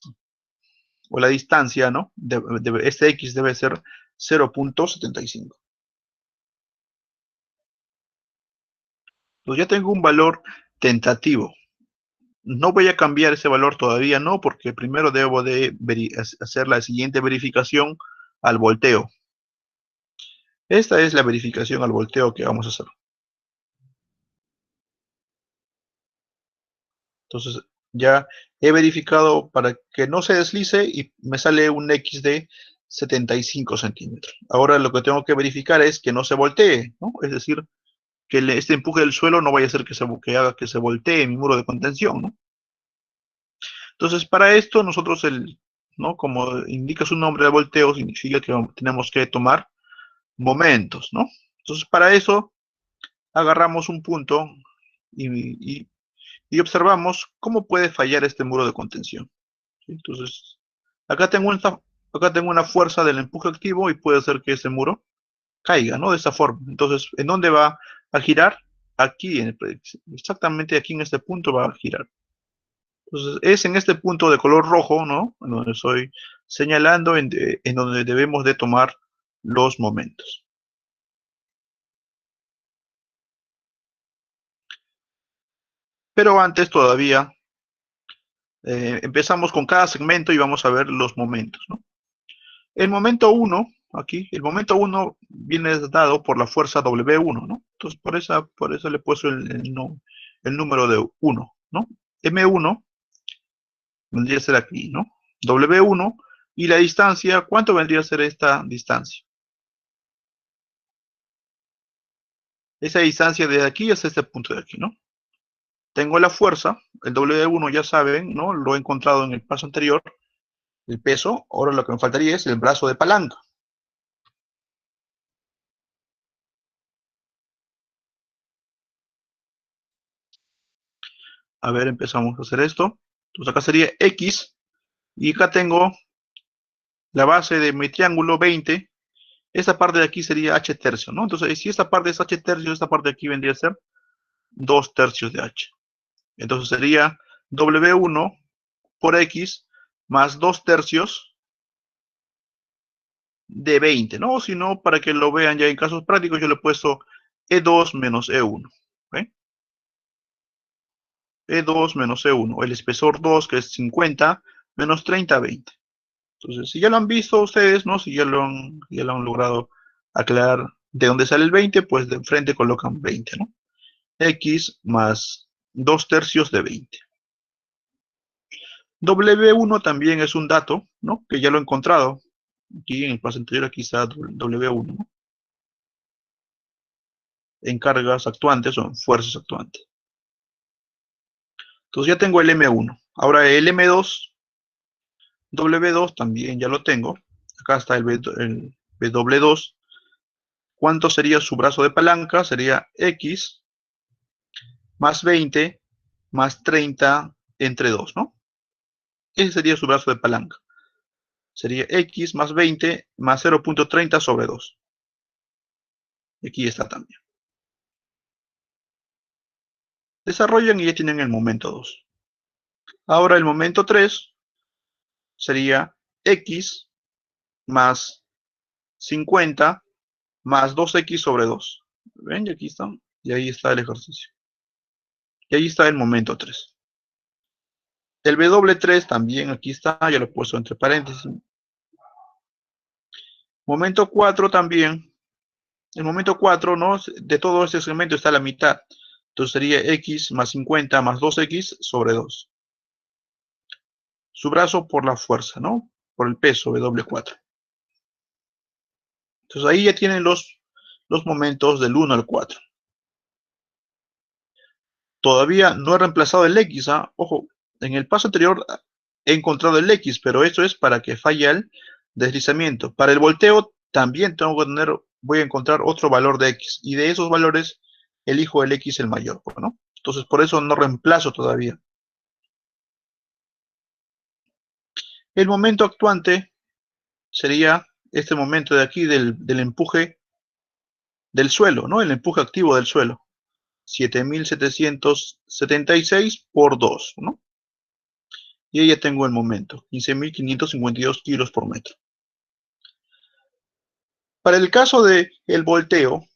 o la distancia, ¿no? Este X debe ser 0.75. Pues ya tengo un valor tentativo. No voy a cambiar ese valor todavía, no, porque primero debo de hacer la siguiente verificación al volteo. Esta es la verificación al volteo que vamos a hacer. Entonces, ya he verificado para que no se deslice y me sale un X de 75 centímetros. Ahora lo que tengo que verificar es que no se voltee, ¿no? Es decir, que este empuje del suelo no vaya a ser que haga que se voltee mi muro de contención, ¿no? Entonces, para esto nosotros, ¿no? Como indica su nombre de volteo, significa que tenemos que tomar momentos, ¿no? Entonces, para eso agarramos un punto y observamos cómo puede fallar este muro de contención. ¿Sí? Entonces, acá tengo una fuerza del empuje activo y puede hacer que ese muro caiga, ¿no? De esa forma. Entonces, ¿en dónde va a girar? Aquí, exactamente aquí en este punto va a girar. Entonces, es en este punto de color rojo, ¿no? En donde estoy señalando, en donde debemos de tomar los momentos. Pero antes todavía empezamos con cada segmento y vamos a ver los momentos, ¿no? El momento 1, aquí, el momento 1 viene dado por la fuerza W1, ¿no? Entonces, por eso le he puesto el número de 1, ¿no? M1 vendría a ser aquí, ¿no? W1 y la distancia, ¿cuánto vendría a ser esta distancia? Esa distancia de aquí hasta este punto de aquí, ¿no? Tengo la fuerza, el W1 ya saben, ¿no? Lo he encontrado en el paso anterior, el peso. Ahora lo que me faltaría es el brazo de palanca. A ver, empezamos a hacer esto. Entonces acá sería X, y acá tengo la base de mi triángulo 20. Esta parte de aquí sería H tercio, ¿no? Entonces, si esta parte es H tercio, esta parte de aquí vendría a ser 2 tercios de H. Entonces sería W1 por X más 2 tercios de 20, ¿no? O si no, para que lo vean ya en casos prácticos, yo le he puesto E2 menos E1. ¿Okay? E2 menos E1, el espesor 2, que es 50, menos 30, 20. Entonces, si ya lo han visto ustedes, ¿no? Si ya lo han logrado aclarar de dónde sale el 20, pues de enfrente colocan 20, ¿no? X más 2 tercios de 20. W1 también es un dato, ¿no? Que ya lo he encontrado. Aquí en el paso anterior, aquí está W1, ¿no? En cargas actuantes o en fuerzas actuantes. Entonces ya tengo el M1. Ahora el M2, W2 también ya lo tengo. Acá está el W2. ¿Cuánto sería su brazo de palanca? Sería X más 20 más 30 entre 2, ¿no? Ese sería su brazo de palanca. Sería X más 20 más 0.30 sobre 2. Aquí está también. Desarrollan y ya tienen el momento 2. Ahora el momento 3 sería X más 50 más 2X sobre 2. ¿Ven? Y aquí están. Y ahí está el ejercicio. Y ahí está el momento 3. El W3 también aquí está, ya lo he puesto entre paréntesis. Momento 4 también. El momento 4, ¿no? De todo este segmento está la mitad. Entonces sería X más 50 más 2X sobre 2. Su brazo por la fuerza, ¿no? Por el peso, W4. Entonces ahí ya tienen los momentos del 1 al 4. Todavía no he reemplazado el X, ¿ah? Ojo, en el paso anterior he encontrado el X, pero esto es para que falle el deslizamiento. Para el volteo también voy a encontrar otro valor de X, y de esos valores elijo el X el mayor, ¿no? Entonces por eso no reemplazo todavía. El momento actuante sería este momento de aquí del empuje del suelo, ¿no? El empuje activo del suelo. 7.776 por 2, ¿no? Y ahí ya tengo el momento, 15.552 kilos por metro. Para el caso del volteo,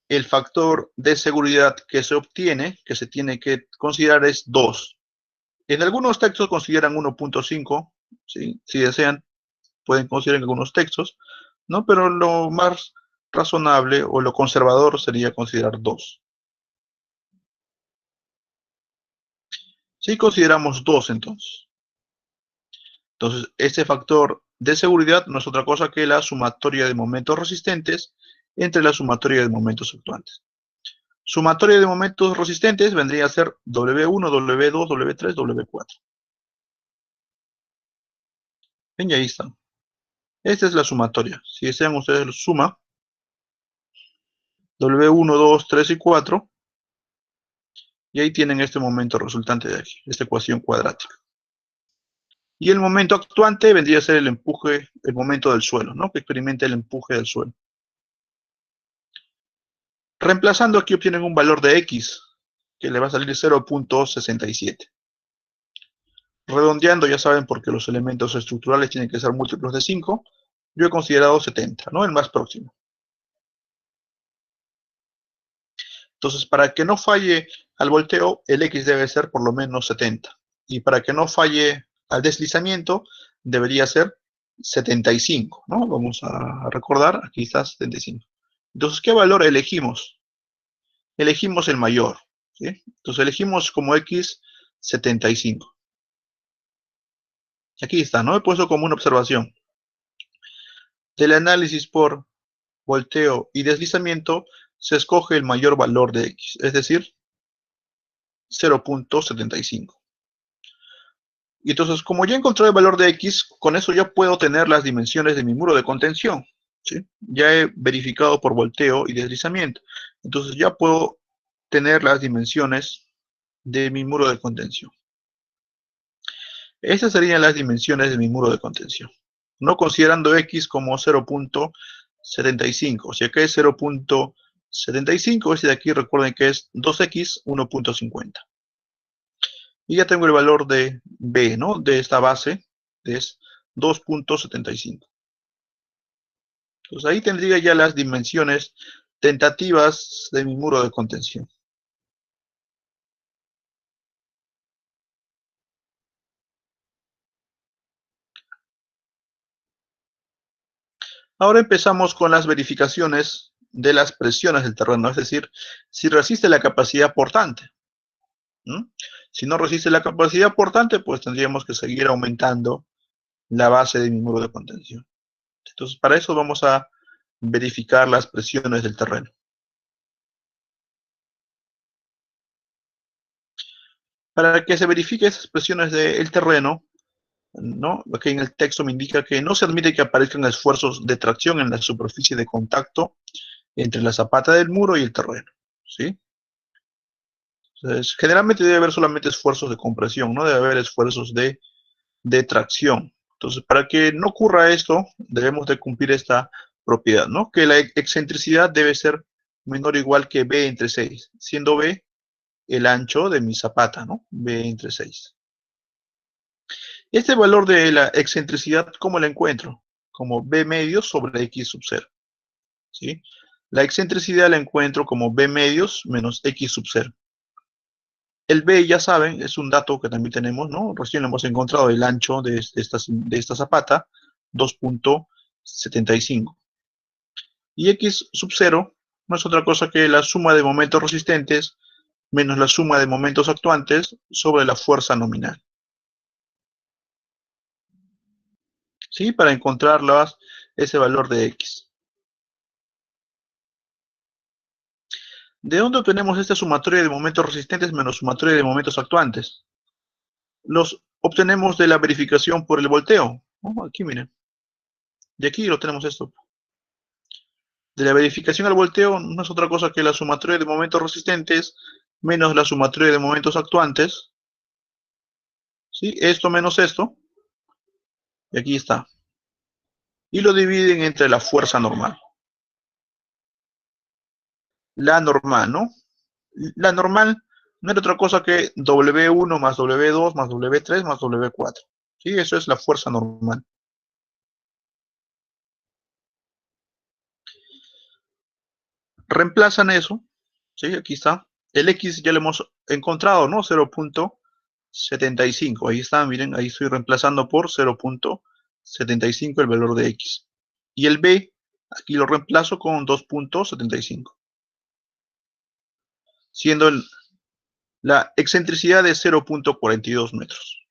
el factor de seguridad que se obtiene, que se tiene que considerar, es 2. En algunos textos consideran 1.5, ¿sí? Si desean, pueden considerar en algunos textos, ¿no? Pero lo más razonable o lo conservador sería considerar 2. Si consideramos 2 entonces. Entonces, este factor de seguridad no es otra cosa que la sumatoria de momentos resistentes entre la sumatoria de momentos actuantes. Sumatoria de momentos resistentes vendría a ser W1, W2, W3, W4. Bien, y ahí está. Esta es la sumatoria. Si desean ustedes lo suma. W1, 2, 3 y 4. Y ahí tienen este momento resultante de aquí, esta ecuación cuadrática. Y el momento actuante vendría a ser el empuje, el momento del suelo, ¿no? Que experimenta el empuje del suelo. Reemplazando aquí obtienen un valor de X, que le va a salir 0.67. Redondeando, ya saben, porque los elementos estructurales tienen que ser múltiplos de 5, yo he considerado 70, ¿no? El más próximo. Entonces, para que no falle al volteo, el X debe ser por lo menos 70. Y para que no falle al deslizamiento, debería ser 75, ¿no? Vamos a recordar, aquí está 75. Entonces, ¿qué valor elegimos? Elegimos el mayor, ¿sí? Entonces, elegimos como X 75. Aquí está, ¿no? He puesto como una observación. Del análisis por volteo y deslizamiento, se escoge el mayor valor de X, es decir, 0.75. Y entonces, como ya encontré el valor de X, con eso ya puedo tener las dimensiones de mi muro de contención, ¿sí? Ya he verificado por volteo y deslizamiento. Entonces ya puedo tener las dimensiones de mi muro de contención. Estas serían las dimensiones de mi muro de contención, no considerando X como 0.75. Si acá es 0.75, ese de aquí recuerden que es 2X 1.50. Y ya tengo el valor de B, ¿no? De esta base, es 2.75. Entonces ahí tendría ya las dimensiones tentativas de mi muro de contención. Ahora empezamos con las verificaciones de las presiones del terreno, es decir, si resiste la capacidad portante. Si no resiste la capacidad portante, pues tendríamos que seguir aumentando la base de mi muro de contención. Entonces, para eso vamos a verificar las presiones del terreno. Para que se verifique esas presiones del terreno, ¿no? Aquí en el texto me indica que no se admite que aparezcan esfuerzos de tracción en la superficie de contacto entre la zapata del muro y el terreno, ¿sí? Entonces, generalmente debe haber solamente esfuerzos de compresión, no debe haber esfuerzos de tracción. Entonces, para que no ocurra esto, debemos de cumplir esta propiedad, ¿no? Que la excentricidad debe ser menor o igual que B entre 6, siendo B el ancho de mi zapata, ¿no? B entre 6. Este valor de la excentricidad, ¿cómo lo encuentro? Como B medios sobre X sub 0, ¿sí? La excentricidad la encuentro como B medios menos X sub 0. El B, ya saben, es un dato que también tenemos, ¿no? Recién lo hemos encontrado, el ancho de esta zapata, 2.75. Y X sub 0 no es otra cosa que la suma de momentos resistentes menos la suma de momentos actuantes sobre la fuerza nominal. ¿Sí? Para encontrar ese valor de X. ¿De dónde obtenemos esta sumatoria de momentos resistentes menos sumatoria de momentos actuantes? Los obtenemos de la verificación por el volteo. Aquí miren. De aquí lo tenemos esto. De la verificación al volteo no es otra cosa que la sumatoria de momentos resistentes menos la sumatoria de momentos actuantes. ¿Sí? Esto menos esto. Y aquí está. Y lo dividen entre la fuerza normal. La normal, ¿no? La normal no era otra cosa que W1 más W2 más W3 más W4. ¿Sí? Eso es la fuerza normal. Reemplazan eso. ¿Sí? Aquí está. El X ya lo hemos encontrado, ¿no? 0.75. Ahí está, miren, ahí estoy reemplazando por 0.75 el valor de X. Y el B, Aquí lo reemplazo con 2.75. Siendo la excentricidad de 0.42 metros.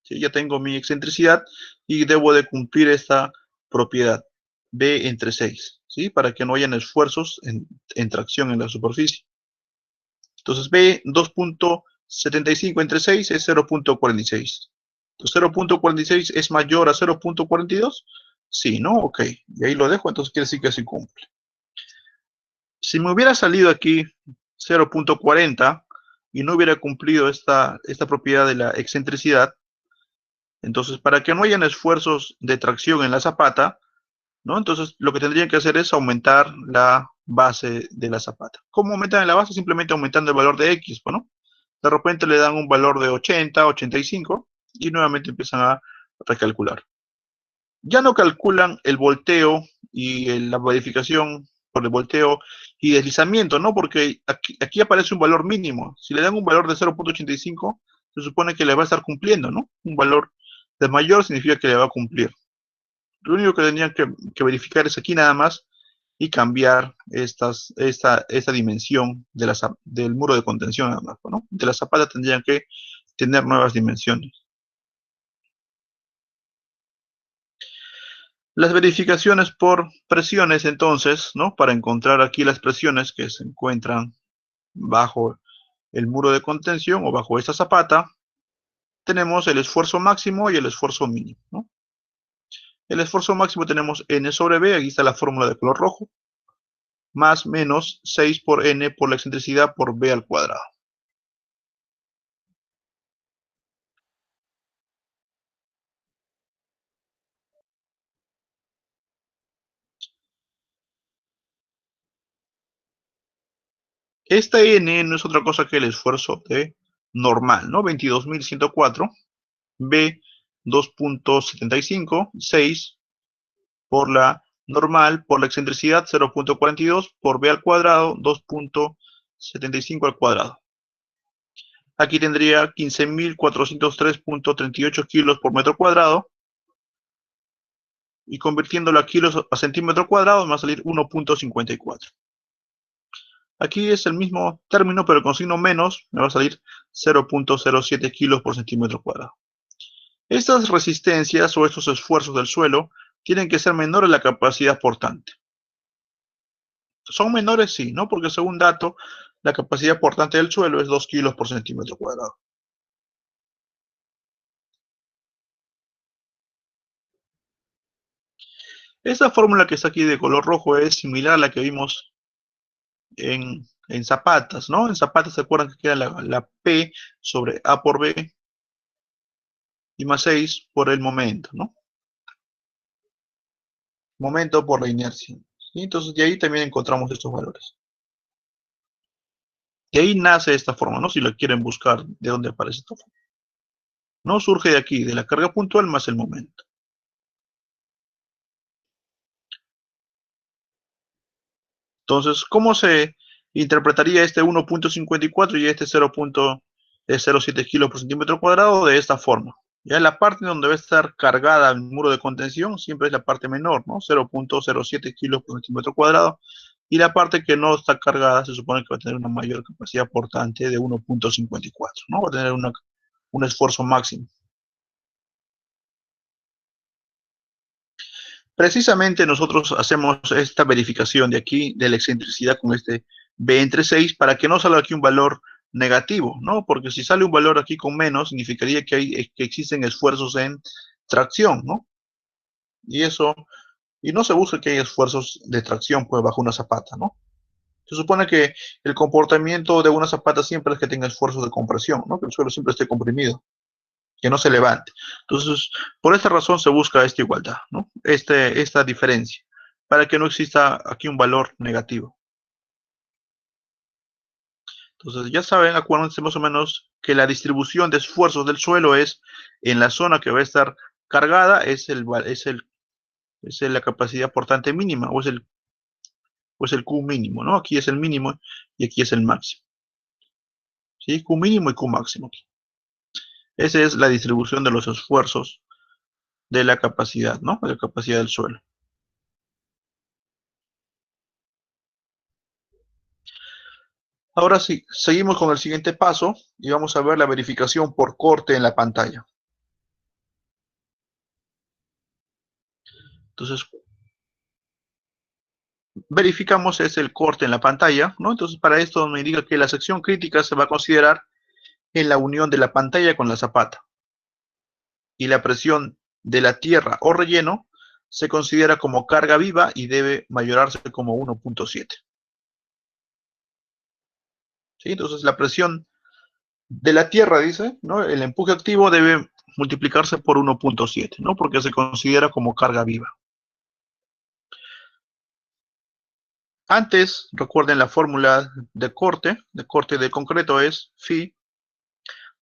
¿Sí? Ya tengo mi excentricidad y debo de cumplir esta propiedad. B entre 6, ¿sí? Para que no hayan esfuerzos en tracción en la superficie. Entonces B 2.75 entre 6 es 0.46. Entonces 0.46 es mayor a 0.42. Sí, ¿no? Ok. Y ahí lo dejo, entonces quiere decir que sí cumple. Si me hubiera salido aquí 0.40 y no hubiera cumplido esta propiedad de la excentricidad, entonces para que no hayan esfuerzos de tracción en la zapata, ¿no? Entonces lo que tendrían que hacer es aumentar la base de la zapata. ¿Cómo aumentan la base? Simplemente aumentando el valor de X, ¿no? De repente le dan un valor de 80, 85 y nuevamente empiezan a recalcular. Ya no calculan el volteo y la verificación por el volteo y deslizamiento, ¿no? Porque aquí aparece un valor mínimo. Si le dan un valor de 0.85, se supone que le va a estar cumpliendo, ¿no? Un valor de mayor significa que le va a cumplir. Lo único que tendrían que verificar es aquí nada más y cambiar esta dimensión del muro de contención nada más, ¿no? De la zapata tendrían que tener nuevas dimensiones. Las verificaciones por presiones, entonces, ¿no? Para encontrar aquí las presiones que se encuentran bajo el muro de contención o bajo esta zapata, tenemos el esfuerzo máximo y el esfuerzo mínimo, ¿no? El esfuerzo máximo tenemos N sobre B, aquí está la fórmula de color rojo, más menos 6 por N por la excentricidad por B al cuadrado. Esta N no es otra cosa que el esfuerzo de normal, ¿no? 22.104, B 2.75, 6 por la normal, por la excentricidad 0.42, por B al cuadrado 2.75 al cuadrado. Aquí tendría 15.403.38 kilos por metro cuadrado. Y convirtiéndolo a kilos a centímetro cuadrado me va a salir 1.54. Aquí es el mismo término, pero con signo menos me va a salir 0.07 kilos por centímetro cuadrado. Estas resistencias o estos esfuerzos del suelo tienen que ser menores a la capacidad portante. ¿Son menores? Sí, ¿no? Porque según dato, la capacidad portante del suelo es 2 kilos por centímetro cuadrado. Esta fórmula que está aquí de color rojo es similar a la que vimos en zapatas, ¿no? En zapatas se acuerdan que queda la P sobre A por B y más 6 por el momento, ¿no? Momento por la inercia. ¿Sí? Entonces de ahí también encontramos estos valores. De ahí nace esta forma, ¿no? Si lo quieren buscar, ¿de dónde aparece esta forma? No surge de aquí, de la carga puntual más el momento. Entonces, ¿cómo se interpretaría este 1.54 y este 0.07 kilos por centímetro cuadrado? De esta forma. Ya la parte donde va a estar cargada el muro de contención siempre es la parte menor, ¿no? 0.07 kilos por centímetro cuadrado. Y la parte que no está cargada se supone que va a tener una mayor capacidad portante de 1.54, ¿no? Va a tener un esfuerzo máximo. Precisamente nosotros hacemos esta verificación de aquí, de la excentricidad con este B entre 6, para que no salga aquí un valor negativo, ¿no? Porque si sale un valor aquí con menos, significaría que existen esfuerzos en tracción, ¿no? Y no se busca que haya esfuerzos de tracción, pues, bajo una zapata, ¿no? Se supone que el comportamiento de una zapata siempre es que tenga esfuerzos de compresión, ¿no? Que el suelo siempre esté comprimido, que no se levante. Entonces, por esta razón se busca esta igualdad, ¿no? Esta diferencia, para que no exista aquí un valor negativo. Entonces, ya saben, acuérdense más o menos que la distribución de esfuerzos del suelo es en la zona que va a estar cargada, es la capacidad portante mínima, o es el Q mínimo, ¿no? Aquí es el mínimo y aquí es el máximo. ¿Sí? Q mínimo y Q máximo. Esa es la distribución de los esfuerzos de la capacidad, ¿no? De la capacidad del suelo. Ahora sí, seguimos con el siguiente paso y vamos a ver la verificación por corte en la pantalla. Entonces, verificamos el corte en la pantalla, ¿no? Entonces, para esto me indica que la sección crítica se va a considerar en la unión de la pantalla con la zapata. Y la presión de la tierra o relleno se considera como carga viva y debe mayorarse como 1.7. ¿Sí? Entonces, la presión de la tierra, dice, ¿no? El empuje activo debe multiplicarse por 1.7, ¿no? Porque se considera como carga viva. Antes, recuerden la fórmula de corte de concreto es phi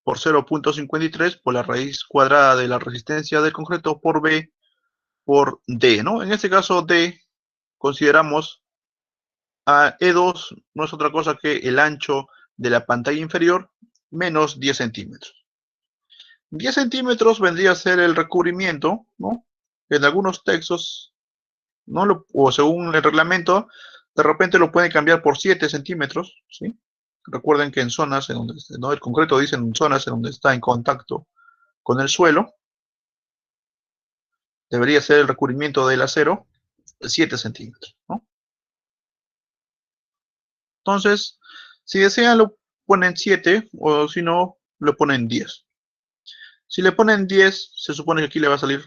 por 0.53 por la raíz cuadrada de la resistencia del concreto por B por D, ¿no? En este caso D consideramos a E2 no es otra cosa que el ancho de la pantalla inferior menos 10 centímetros. 10 centímetros vendría a ser el recubrimiento, ¿no? En algunos textos, ¿no? O según el reglamento, de repente lo pueden cambiar por 7 centímetros, ¿sí? Recuerden que en zonas en donde, ¿no? El concreto dice en zonas en donde está en contacto con el suelo, debería ser el recubrimiento del acero 7 centímetros, ¿no? Entonces, si desean lo ponen 7 o si no, lo ponen 10. Si le ponen 10, se supone que aquí le va a salir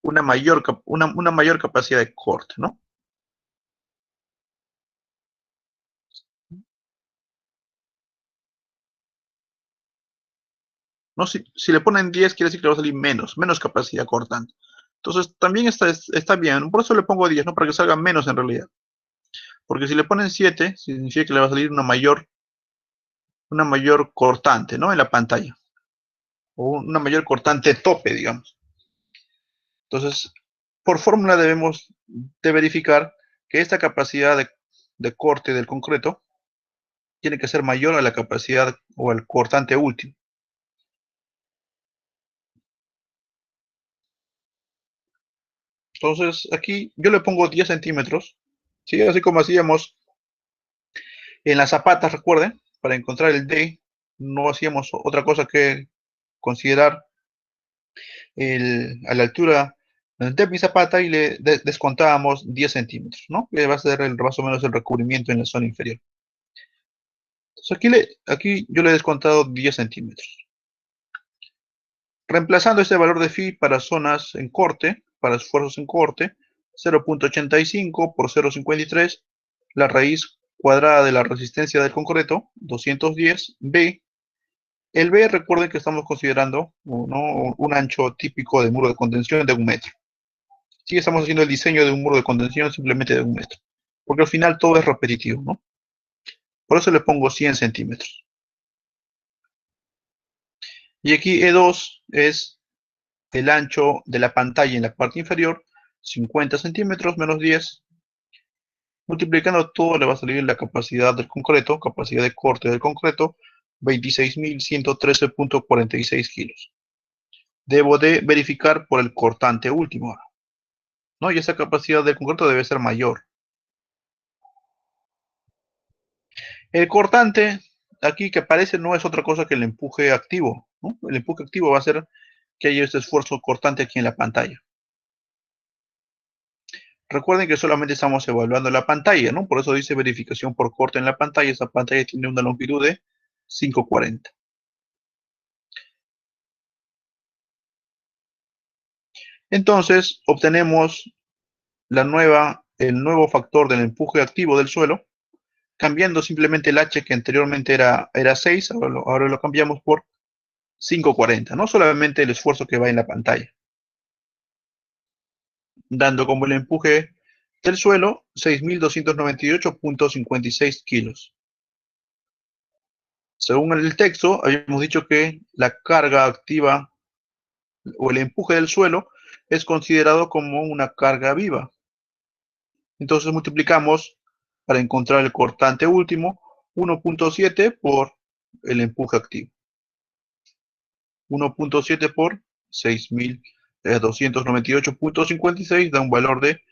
una mayor capacidad de corte, ¿no? ¿No? Si le ponen 10, quiere decir que le va a salir menos capacidad cortante. Entonces, también está bien. Por eso le pongo 10, ¿no? Para que salga menos en realidad. Porque si le ponen 7, significa que le va a salir una mayor cortante, ¿no? En la pantalla. O una mayor cortante tope, digamos. Entonces, por fórmula debemos de verificar que esta capacidad de corte del concreto tiene que ser mayor a la capacidad o al cortante último. Entonces, aquí yo le pongo 10 centímetros, ¿sí? Así como hacíamos en las zapatas, recuerden, para encontrar el D, no hacíamos otra cosa que considerar a la altura de mi zapata y le descontábamos 10 centímetros, ¿no? Que va a ser más o menos el recubrimiento en la zona inferior. Entonces aquí yo le he descontado 10 centímetros. Reemplazando este valor de phi para zonas en corte, para esfuerzos en corte, 0.85 por 0.53, la raíz cuadrada de la resistencia del concreto, 210, B. El B, recuerden que estamos considerando, ¿no?, un ancho típico de muro de contención de 1 metro. Sí, estamos haciendo el diseño de un muro de contención simplemente de 1 metro, porque al final todo es repetitivo, ¿no? Por eso le pongo 100 centímetros. Y aquí E2 es el ancho de la pantalla en la parte inferior, 50 centímetros menos 10. Multiplicando todo le va a salir la capacidad del concreto, capacidad de corte del concreto, 26.113.46 kilos. Debo de verificar por el cortante último, ¿no? Y esa capacidad del concreto debe ser mayor. El cortante, aquí que aparece, no es otra cosa que el empuje activo, ¿no? El empuje activo va a hacer que haya este esfuerzo cortante aquí en la pantalla. Recuerden que solamente estamos evaluando la pantalla, ¿no? Por eso dice verificación por corte en la pantalla. Esa pantalla tiene una longitud de 540. Entonces, obtenemos el nuevo factor del empuje activo del suelo, cambiando simplemente el H que anteriormente era 6, ahora lo cambiamos por 540, no solamente el esfuerzo que va en la pantalla, dando como el empuje del suelo 6.298.56 kilos. Según el texto, habíamos dicho que la carga activa o el empuje del suelo es considerado como una carga viva. Entonces multiplicamos para encontrar el cortante último 1.7 por el empuje activo. 1.7 por 6.298.56 da un valor de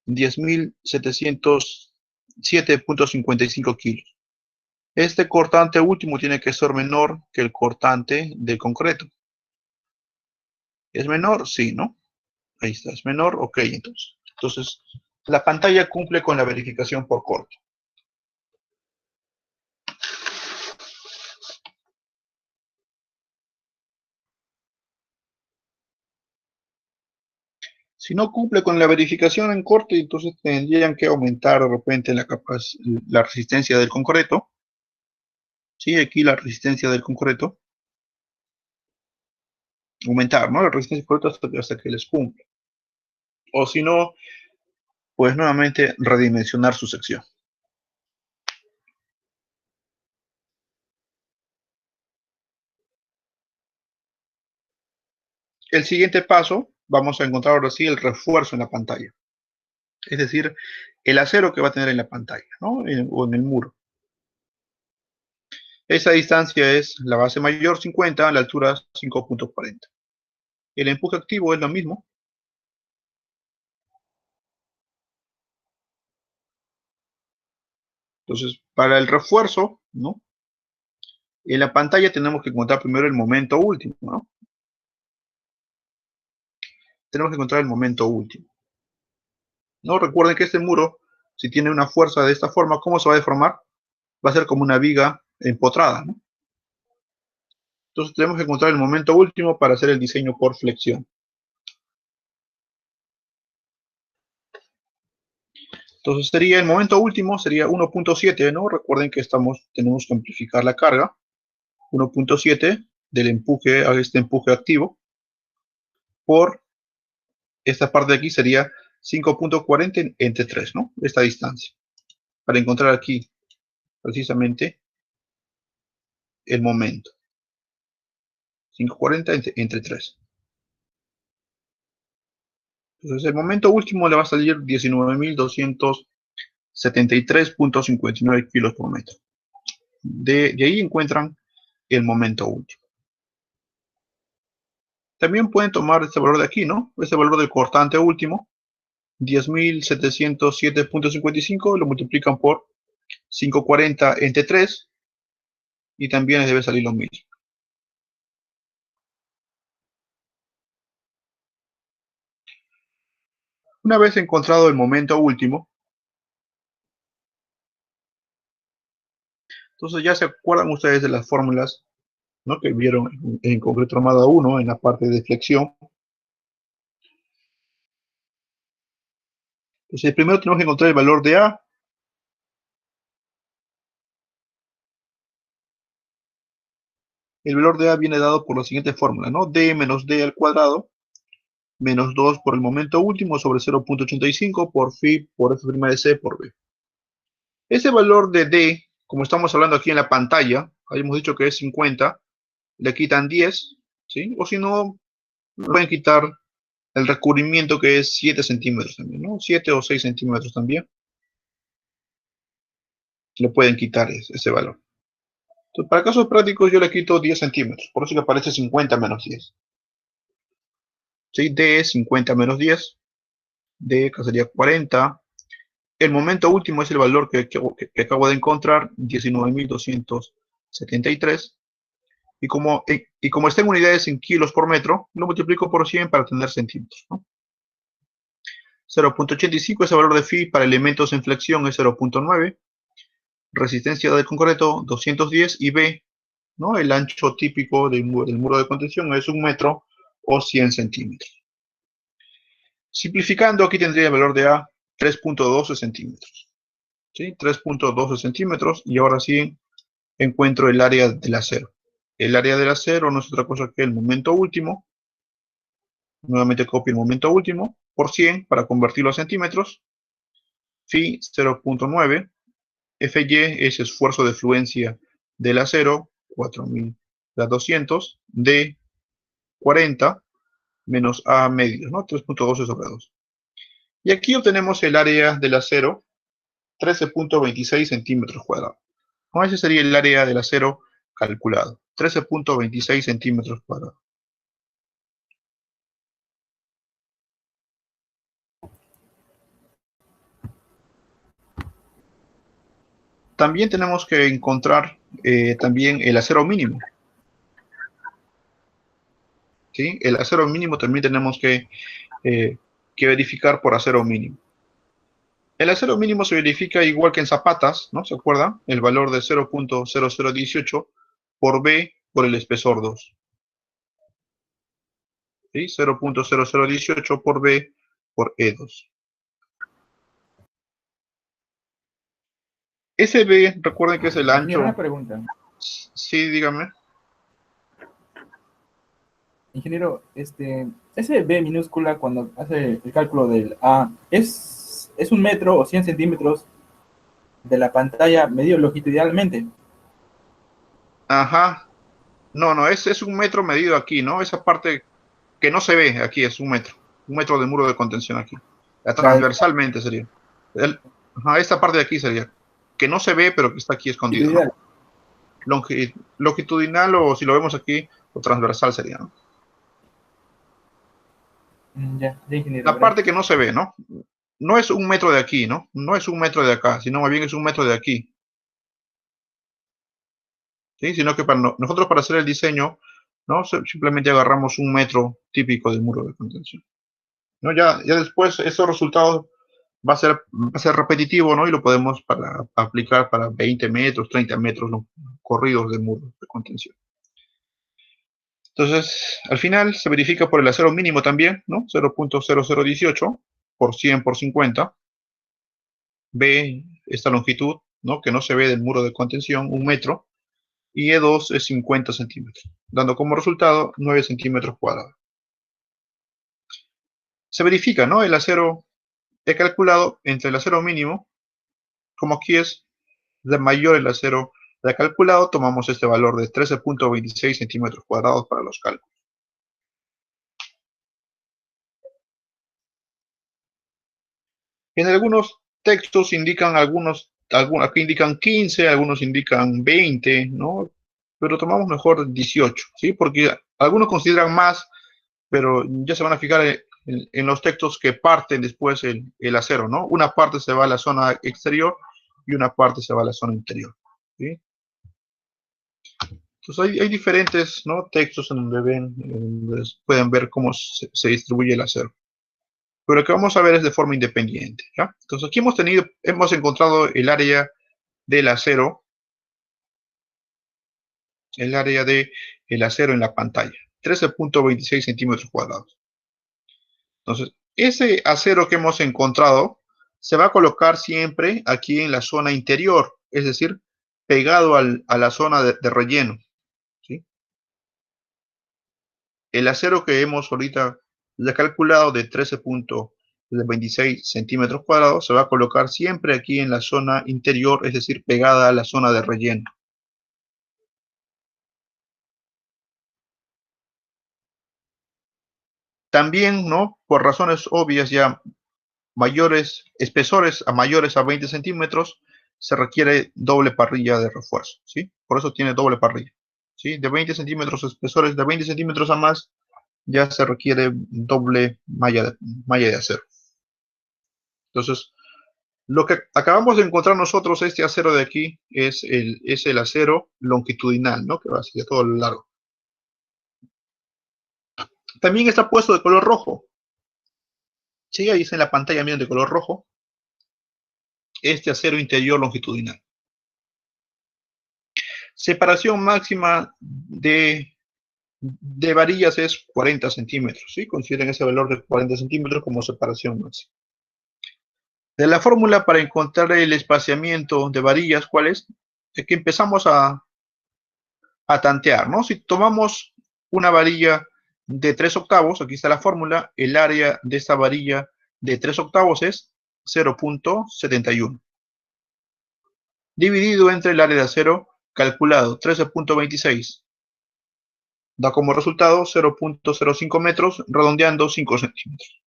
10.707.55 kilos. Este cortante último tiene que ser menor que el cortante del concreto. ¿Es menor? Sí, ¿no? Ahí está, es menor, ok, entonces. Entonces, la pantalla cumple con la verificación por corte. Si no cumple con la verificación en corte, entonces tendrían que aumentar de repente la resistencia del concreto. Sí, aquí la resistencia del concreto. Aumentar, ¿no? La resistencia del concreto hasta que les cumple. O si no, pues nuevamente redimensionar su sección. El siguiente paso, vamos a encontrar ahora sí el refuerzo en la pantalla. Es decir, el acero que va a tener en la pantalla, ¿no? O en el muro. Esa distancia es la base mayor 50, la altura 5.40. El empuje activo es lo mismo. Entonces, para el refuerzo, ¿no? En la pantalla tenemos que encontrar primero el momento último, ¿no? Tenemos que encontrar el momento último. ¿No? Recuerden que este muro, si tiene una fuerza de esta forma, ¿cómo se va a deformar? Va a ser como una viga empotrada, ¿no? Entonces tenemos que encontrar el momento último para hacer el diseño por flexión. Entonces sería el momento último, sería 1.7, ¿no? Recuerden que tenemos que amplificar la carga. 1.7 del empuje a este empuje activo por esta parte de aquí sería 5.40 entre 3, ¿no? Esta distancia. Para encontrar aquí precisamente el momento. 5.40 entre 3. Entonces el momento último le va a salir 19.273.59 kilos por metro. De ahí encuentran el momento último. También pueden tomar este valor de aquí, ¿no? Este valor del cortante último, 10.707.55, lo multiplican por 5.40 entre 3 y también les debe salir lo mismo. Una vez encontrado el momento último, entonces ya se acuerdan ustedes de las fórmulas, ¿no? Que vieron en concreto armada 1 en la parte de flexión. Entonces primero tenemos que encontrar el valor de A. El valor de A viene dado por la siguiente fórmula, ¿no? D menos D al cuadrado menos 2 por el momento último sobre 0.85 por phi por f' de c por b. Ese valor de D, como estamos hablando aquí en la pantalla, habíamos dicho que es 50, le quitan 10, ¿sí? O si no, pueden quitar el recubrimiento que es 7 centímetros también, ¿no? 7 o 6 centímetros también. Le pueden quitar ese valor. Entonces, para casos prácticos yo le quito 10 centímetros, por eso que aparece 50 menos 10. ¿Sí? D es 50 menos 10, D que sería 40. El momento último es el valor que acabo de encontrar, 19.273. Y como está en unidades en kilos por metro, lo multiplico por 100 para tener centímetros, ¿no? 0.85 es el valor de phi para elementos en flexión, es 0.9. Resistencia del concreto, 210. Y B, ¿no? El ancho típico del muro de contención es 1 metro o 100 centímetros. Simplificando, aquí tendría el valor de A, 3.12 centímetros. ¿Sí? 3.12 centímetros. Y ahora sí encuentro el área del acero. El área del acero no es otra cosa que el momento último. Nuevamente copio el momento último por 100 para convertirlo a centímetros. Phi 0.9. Fy es esfuerzo de fluencia del acero, 4.200. D 40 menos A medios, ¿no? 3.12 sobre 2. Y aquí obtenemos el área del acero, 13.26 centímetros cuadrados. ¿No? Ese sería el área del acero calculado, 13.26 centímetros cuadrados. también tenemos que encontrar también el acero mínimo. ¿Sí? El acero mínimo también tenemos que verificar por acero mínimo. El acero mínimo se verifica igual que en zapatas, ¿no? ¿Se acuerdan? El valor de 0.0018 por B por el espesor 2. ¿Sí? 0.0018 por B por E2. Ese B, recuerden que es el ancho. Una pregunta. Sí, dígame. Ingeniero, ese B minúscula cuando hace el cálculo del A, ¿es 1 metro o 100 centímetros de la pantalla medido longitudinalmente? Ajá. No, es 1 metro medido aquí, ¿no? Esa parte que no se ve aquí es 1 metro. 1 metro de muro de contención aquí. Transversalmente sería. Esta parte de aquí sería. Que no se ve, pero que está aquí escondido, ¿no? Longitudinal, o si lo vemos aquí, o transversal sería, ¿no? Ya, ingeniero. La parte que no se ve, ¿no? No es 1 metro de aquí, ¿no? No es 1 metro de acá, sino más bien es 1 metro de aquí. ¿Sí? Sino que nosotros para hacer el diseño, ¿no? Simplemente agarramos 1 metro típico del muro de contención, ¿no? Ya después esos resultados va a ser repetitivo, ¿no? Y lo podemos aplicar para 20 metros, 30 metros, ¿no? Corridos de muro de contención. Entonces, al final se verifica por el acero mínimo también, ¿no? 0.0018 por 100 por 50. B, esta longitud, ¿no? Que no se ve del muro de contención, 1 metro. Y E2 es 50 centímetros, dando como resultado 9 centímetros cuadrados. Se verifica, ¿no? El acero, he calculado entre el acero mínimo, como aquí es de mayor el acero de calculado, tomamos este valor de 13.26 centímetros cuadrados para los cálculos. En algunos textos indican algunos aquí indican 15, algunos indican 20, ¿no? Pero tomamos mejor 18, ¿sí? Porque algunos consideran más, pero ya se van a fijar en los textos que parten después el acero, ¿no? Una parte se va a la zona exterior y una parte se va a la zona interior, ¿sí? Entonces hay diferentes, ¿no? Textos en donde pueden ver cómo se distribuye el acero. Pero lo que vamos a ver es de forma independiente, ¿ya? Entonces aquí hemos encontrado el área del acero, el área del acero en la pantalla, 13.26 centímetros cuadrados. Entonces, ese acero que hemos encontrado se va a colocar siempre aquí en la zona interior, es decir, pegado a la zona de relleno, ¿sí? El acero que hemos ahorita ya calculado de 13.26 centímetros cuadrados se va a colocar siempre aquí en la zona interior, es decir, pegada a la zona de relleno. También, ¿no? Por razones obvias ya mayores, espesores a mayores a 20 centímetros, se requiere doble parrilla de refuerzo, ¿sí? Por eso tiene doble parrilla, ¿sí? De 20 centímetros espesores, de 20 centímetros a más, ya se requiere doble malla de acero. Entonces, lo que acabamos de encontrar nosotros, este acero de aquí, es el acero longitudinal, ¿no? Que va hacia todo lo largo. También está puesto de color rojo. Sí, ahí está en la pantalla, miren, de color rojo. Este acero interior longitudinal. Separación máxima de varillas es 40 centímetros, ¿sí? Consideren ese valor de 40 centímetros como separación máxima. De la fórmula para encontrar el espaciamiento de varillas, ¿cuál es? Es que empezamos a tantear, ¿no? Si tomamos una varilla de 3 octavos, aquí está la fórmula, el área de esta varilla de 3 octavos es 0.71. Dividido entre el área de acero calculado, 13.26. Da como resultado 0.05 metros, redondeando 5 centímetros.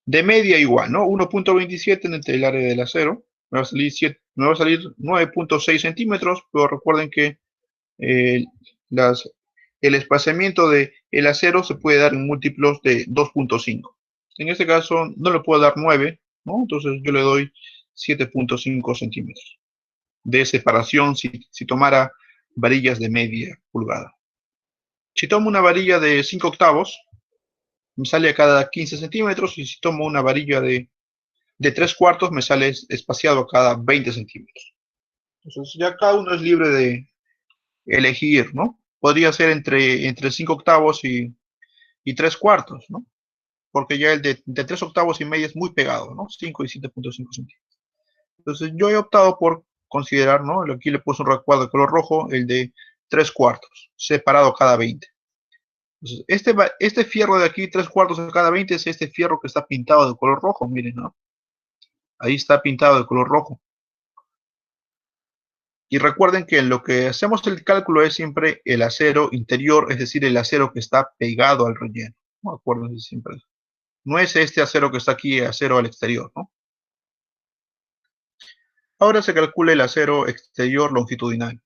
De media igual, ¿no? 1.27 entre el área del acero. Me va a salir 9.6 centímetros, pero recuerden que el espaciamiento del acero se puede dar en múltiplos de 2.5. En este caso no le puedo dar 9, ¿no? Entonces yo le doy 7.5 centímetros. de separación si tomara varillas de media pulgada. Si tomo una varilla de 5 octavos, me sale a cada 15 centímetros, y si tomo una varilla de 3 cuartos, me sale espaciado a cada 20 centímetros. Entonces ya cada uno es libre de elegir, ¿no? Podría ser entre 5 octavos y 3 cuartos, ¿no? Porque ya el de 3 octavos y media es muy pegado, ¿no? 5 y 7.5 centímetros. Entonces yo he optado por considerar, ¿no? Aquí le puse un recuadro de color rojo, el de 3 cuartos, separado cada 20. Entonces, este fierro de aquí, 3 cuartos a cada 20, es este fierro que está pintado de color rojo, miren, ¿no? Ahí está pintado de color rojo. Y recuerden que en lo que hacemos el cálculo es siempre el acero interior, es decir, el acero que está pegado al relleno. No acuérdense siempre. No es este acero que está aquí, acero al exterior, ¿no? Ahora se calcula el acero exterior longitudinal.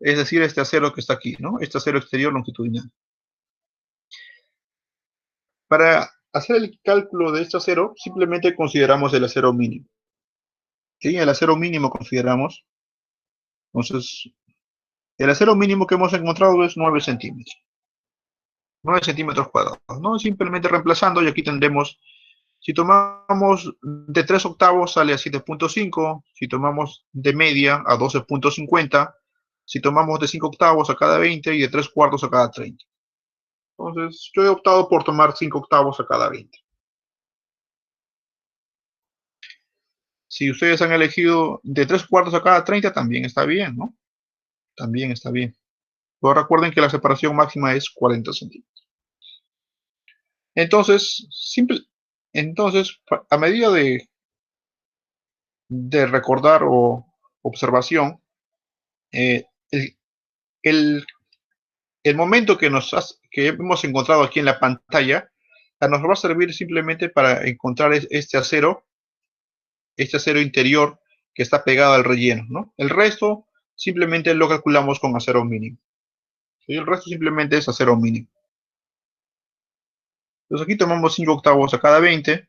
Es decir, este acero que está aquí, ¿no? Este acero exterior longitudinal. Para hacer el cálculo de este acero, simplemente consideramos el acero mínimo. ¿Sí? El acero mínimo consideramos. Entonces, el acero mínimo que hemos encontrado es 9 centímetros. 9 centímetros cuadrados, ¿no? Simplemente reemplazando, y aquí tendremos, si tomamos de 3 octavos sale a 7.5, si tomamos de media a 12.50, si tomamos de 5 octavos a cada 20 y de 3 cuartos a cada 30. Entonces, yo he optado por tomar 5 octavos a cada 20. Si ustedes han elegido de 3 cuartos a cada 30, también está bien, ¿no? También está bien. Pero recuerden que la separación máxima es 40 centímetros. Entonces, a medida de recordar o observación, el momento que hemos encontrado aquí en la pantalla nos va a servir simplemente para encontrar este acero interior que está pegado al relleno, ¿no? El resto simplemente lo calculamos con acero mínimo. Y el resto simplemente es acero mínimo. Entonces aquí tomamos 5 octavos a cada 20.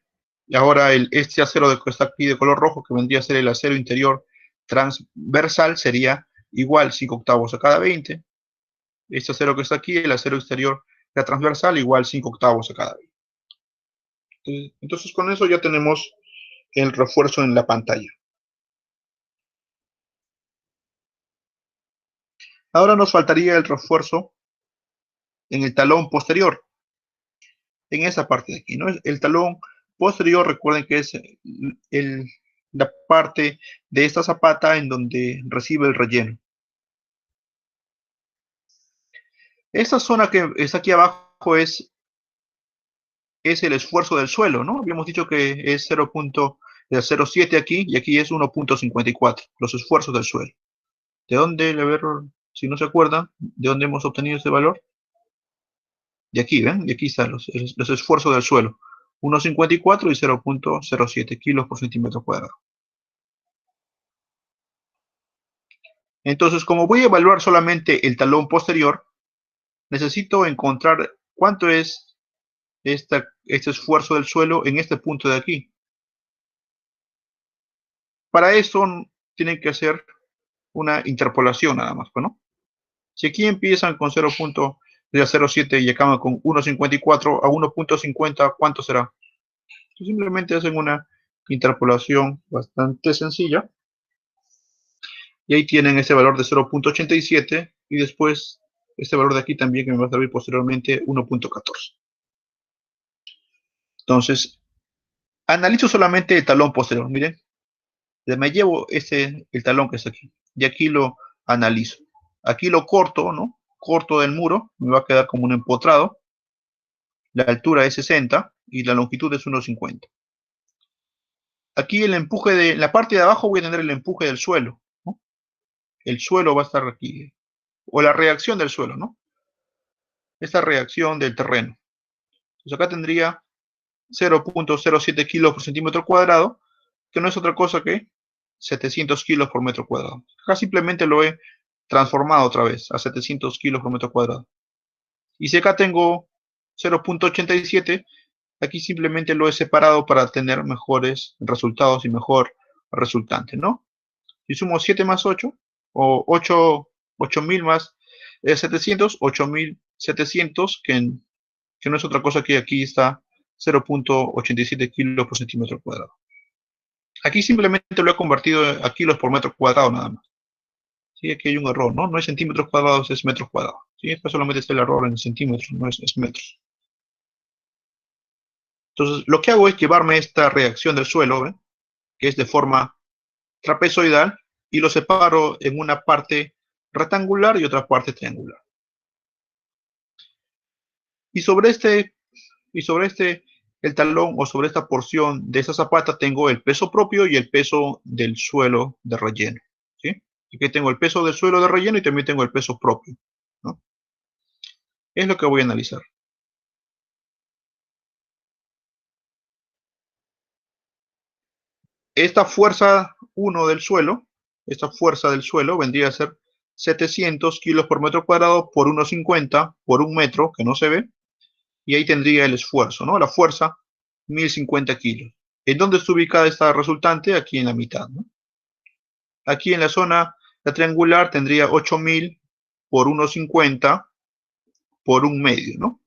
Y ahora este acero que está aquí de color rojo, que vendría a ser el acero interior transversal, sería igual 5 octavos a cada 20. Este acero que está aquí, el acero exterior transversal, igual 5 octavos a cada 20. Entonces con eso ya tenemos el refuerzo en la pantalla. Ahora nos faltaría el refuerzo en el talón posterior, en esa parte de aquí, ¿no? El talón posterior, recuerden que es la parte de esta zapata en donde recibe el relleno. Esta zona que está aquí abajo es el esfuerzo del suelo, ¿no? Habíamos dicho que es 0.07 aquí, y aquí es 1.54, los esfuerzos del suelo. ¿De dónde, a ver, si no se acuerdan, de dónde hemos obtenido ese valor? De aquí, ¿ven? Y aquí están los esfuerzos del suelo. 1.54 y 0.07 kilos por centímetro cuadrado. Entonces, como voy a evaluar solamente el talón posterior, necesito encontrar cuánto es este esfuerzo del suelo en este punto de aquí. Para eso tienen que hacer una interpolación nada más, ¿no? Si aquí empiezan con 0.07 y acaban con 1.54 a 1.50, ¿cuánto será? Simplemente hacen una interpolación bastante sencilla. Y ahí tienen ese valor de 0.87 y después este valor de aquí también, que me va a servir posteriormente, 1.14. Entonces, analizo solamente el talón posterior. Miren, me llevo el talón que está aquí y aquí lo analizo. Aquí lo corto, ¿no? Corto del muro, me va a quedar como un empotrado. La altura es 60 y la longitud es 1.50. Aquí el empuje de la parte de abajo voy a tener el empuje del suelo, ¿no? El suelo va a estar aquí, o la reacción del suelo, ¿no? Esta reacción del terreno. Entonces acá tendría 0.07 kilos por centímetro cuadrado, que no es otra cosa que 700 kilos por metro cuadrado. Acá simplemente lo he transformado otra vez a 700 kilos por metro cuadrado. Y si acá tengo 0.87, aquí simplemente lo he separado para tener mejores resultados y mejor resultante, ¿no? Si sumo 7 más 8, o 8000 más 700, 8700, que no es otra cosa que aquí está 0.87 kilos por centímetro cuadrado. Aquí simplemente lo he convertido a kilos por metro cuadrado nada más. Sí, aquí hay un error, ¿no? No es centímetros cuadrados, es metros cuadrados. Sí, esto solamente está el error en centímetros, no es metros. Entonces, lo que hago es llevarme esta reacción del suelo, ¿ven? Que es de forma trapezoidal, y lo separo en una parte rectangular y otra parte triangular. Y sobre el talón o sobre esta porción de esa zapata tengo el peso propio y el peso del suelo de relleno, ¿sí? Aquí tengo el peso del suelo de relleno y también tengo el peso propio, ¿no? Es lo que voy a analizar. Esta fuerza 1 del suelo, esta fuerza del suelo vendría a ser 700 kilos por metro cuadrado por 1,50 por un metro, que no se ve, y ahí tendría el esfuerzo, ¿no? La fuerza, 1050 kilos. ¿En dónde está ubicada esta resultante? Aquí en la mitad, ¿no? Aquí en la zona la triangular tendría 8000 por 1,50 por un medio, ¿no?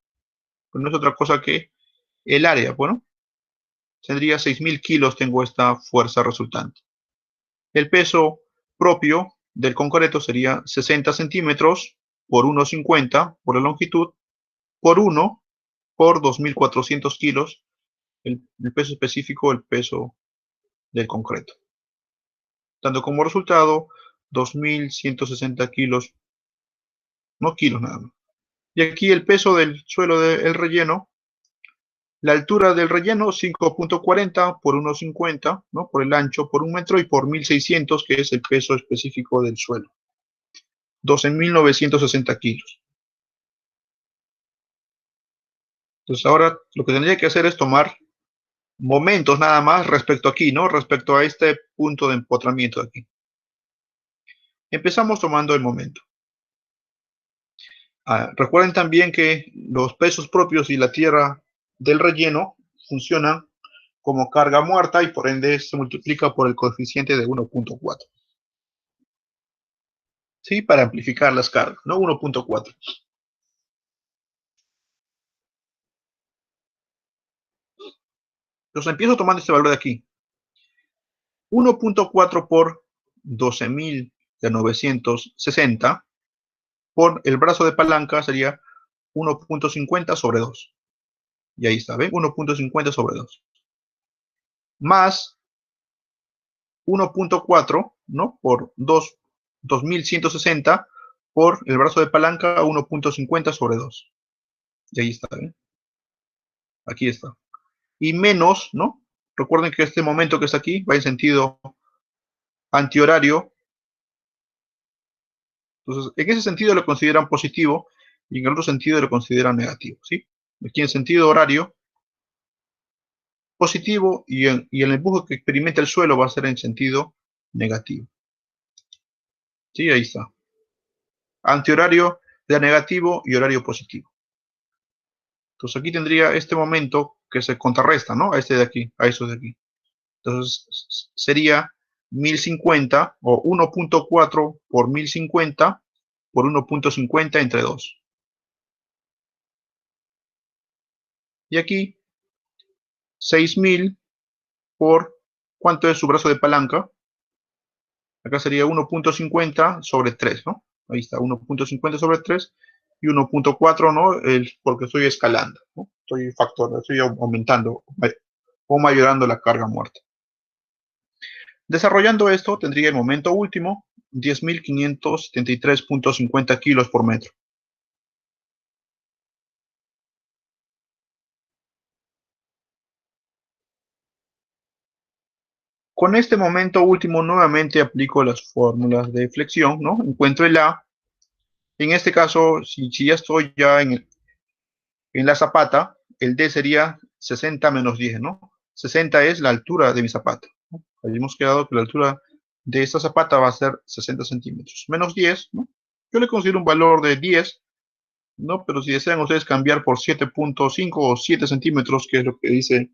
Pues no es otra cosa que el área, bueno, tendría 6000 kilos, tengo esta fuerza resultante. El peso propio del concreto sería 60 centímetros por 1,50 por la longitud, por 1 por 2400 kilos, el peso específico, el peso del concreto. Dando como resultado 2160 kilos, no kilos nada más. Y aquí el peso del suelo del relleno, la altura del relleno 5.40 por 1,50, ¿no? Por el ancho, por un metro, y por 1600, que es el peso específico del suelo. 12.960 kilos. Entonces ahora lo que tendría que hacer es tomar momentos nada más respecto aquí, ¿no? Respecto a este punto de empotramiento de aquí. Empezamos tomando el momento. Recuerden también que los pesos propios y la tierra del relleno funcionan como carga muerta y por ende se multiplica por el coeficiente de 1.4. ¿Sí? Para amplificar las cargas, ¿no? 1.4. Entonces empiezo tomando este valor de aquí. 1.4 por 12.960 por el brazo de palanca sería 1.50 sobre 2. Y ahí está, ¿ven? 1.50 sobre 2. Más 1.4, ¿no? Por 2.160 por el brazo de palanca 1.50 sobre 2. Y ahí está, ¿ven? Aquí está. Y menos, ¿no? Recuerden que este momento que está aquí va en sentido antihorario. Entonces, en ese sentido lo consideran positivo y en el otro sentido lo consideran negativo, ¿sí? Aquí en sentido horario, positivo, y el empuje que experimenta el suelo va a ser en sentido negativo. Sí, ahí está. Antihorario de negativo y horario positivo. Entonces aquí tendría este momento que se contrarresta, ¿no? A este de aquí, a eso de aquí. Entonces sería 1050 o 1.4 por 1050 por 1.50 entre 2. Y aquí 6000 por, ¿cuánto es su brazo de palanca? Acá sería 1.50 sobre 3, ¿no? Ahí está, 1.50 sobre 3 y 1.4, ¿no? Porque estoy escalando, ¿no? Estoy aumentando o mayorando la carga muerta. Desarrollando esto, tendría el momento último, 10.573.50 kilos por metro. Con este momento último, nuevamente aplico las fórmulas de flexión, ¿no? Encuentro el A. En este caso, si ya estoy en la zapata, el D sería 60 menos 10, ¿no? 60 es la altura de mi zapata, ¿no? Habíamos quedado que la altura de esta zapata va a ser 60 centímetros. Menos 10, ¿no? Yo le considero un valor de 10, ¿no? Pero si desean ustedes cambiar por 7.5 o 7 centímetros, que es lo que dice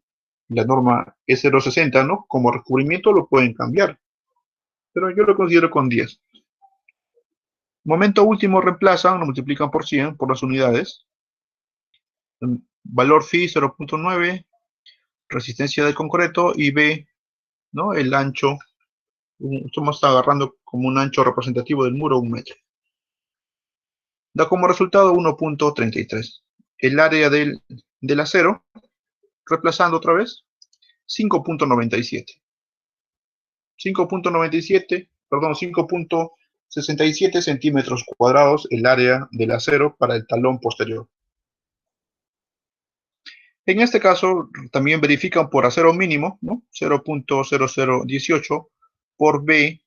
la norma E060, ¿no? Como recubrimiento lo pueden cambiar, pero yo lo considero con 10. Momento último reemplazan, lo multiplican por 100, por las unidades. Valor phi 0.9, resistencia del concreto, y B, ¿no? El ancho, estamos agarrando como un ancho representativo del muro, 1 metro. Da como resultado 1.33. El área del acero, reemplazando otra vez, 5.97. 5.97, perdón, 5.67 centímetros cuadrados el área del acero para el talón posterior. En este caso, también verifican por acero mínimo, ¿no? 0.0018 por B,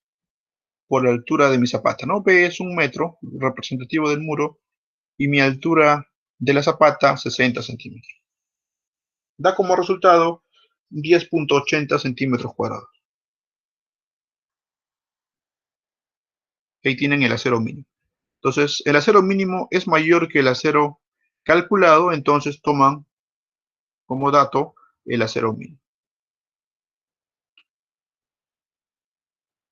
por la altura de mi zapata, ¿no? B es 1 metro, representativo del muro, y mi altura de la zapata, 60 centímetros. Da como resultado 10.80 centímetros cuadrados. Ahí tienen el acero mínimo. Entonces, el acero mínimo es mayor que el acero calculado, entonces toman como dato el acero mínimo.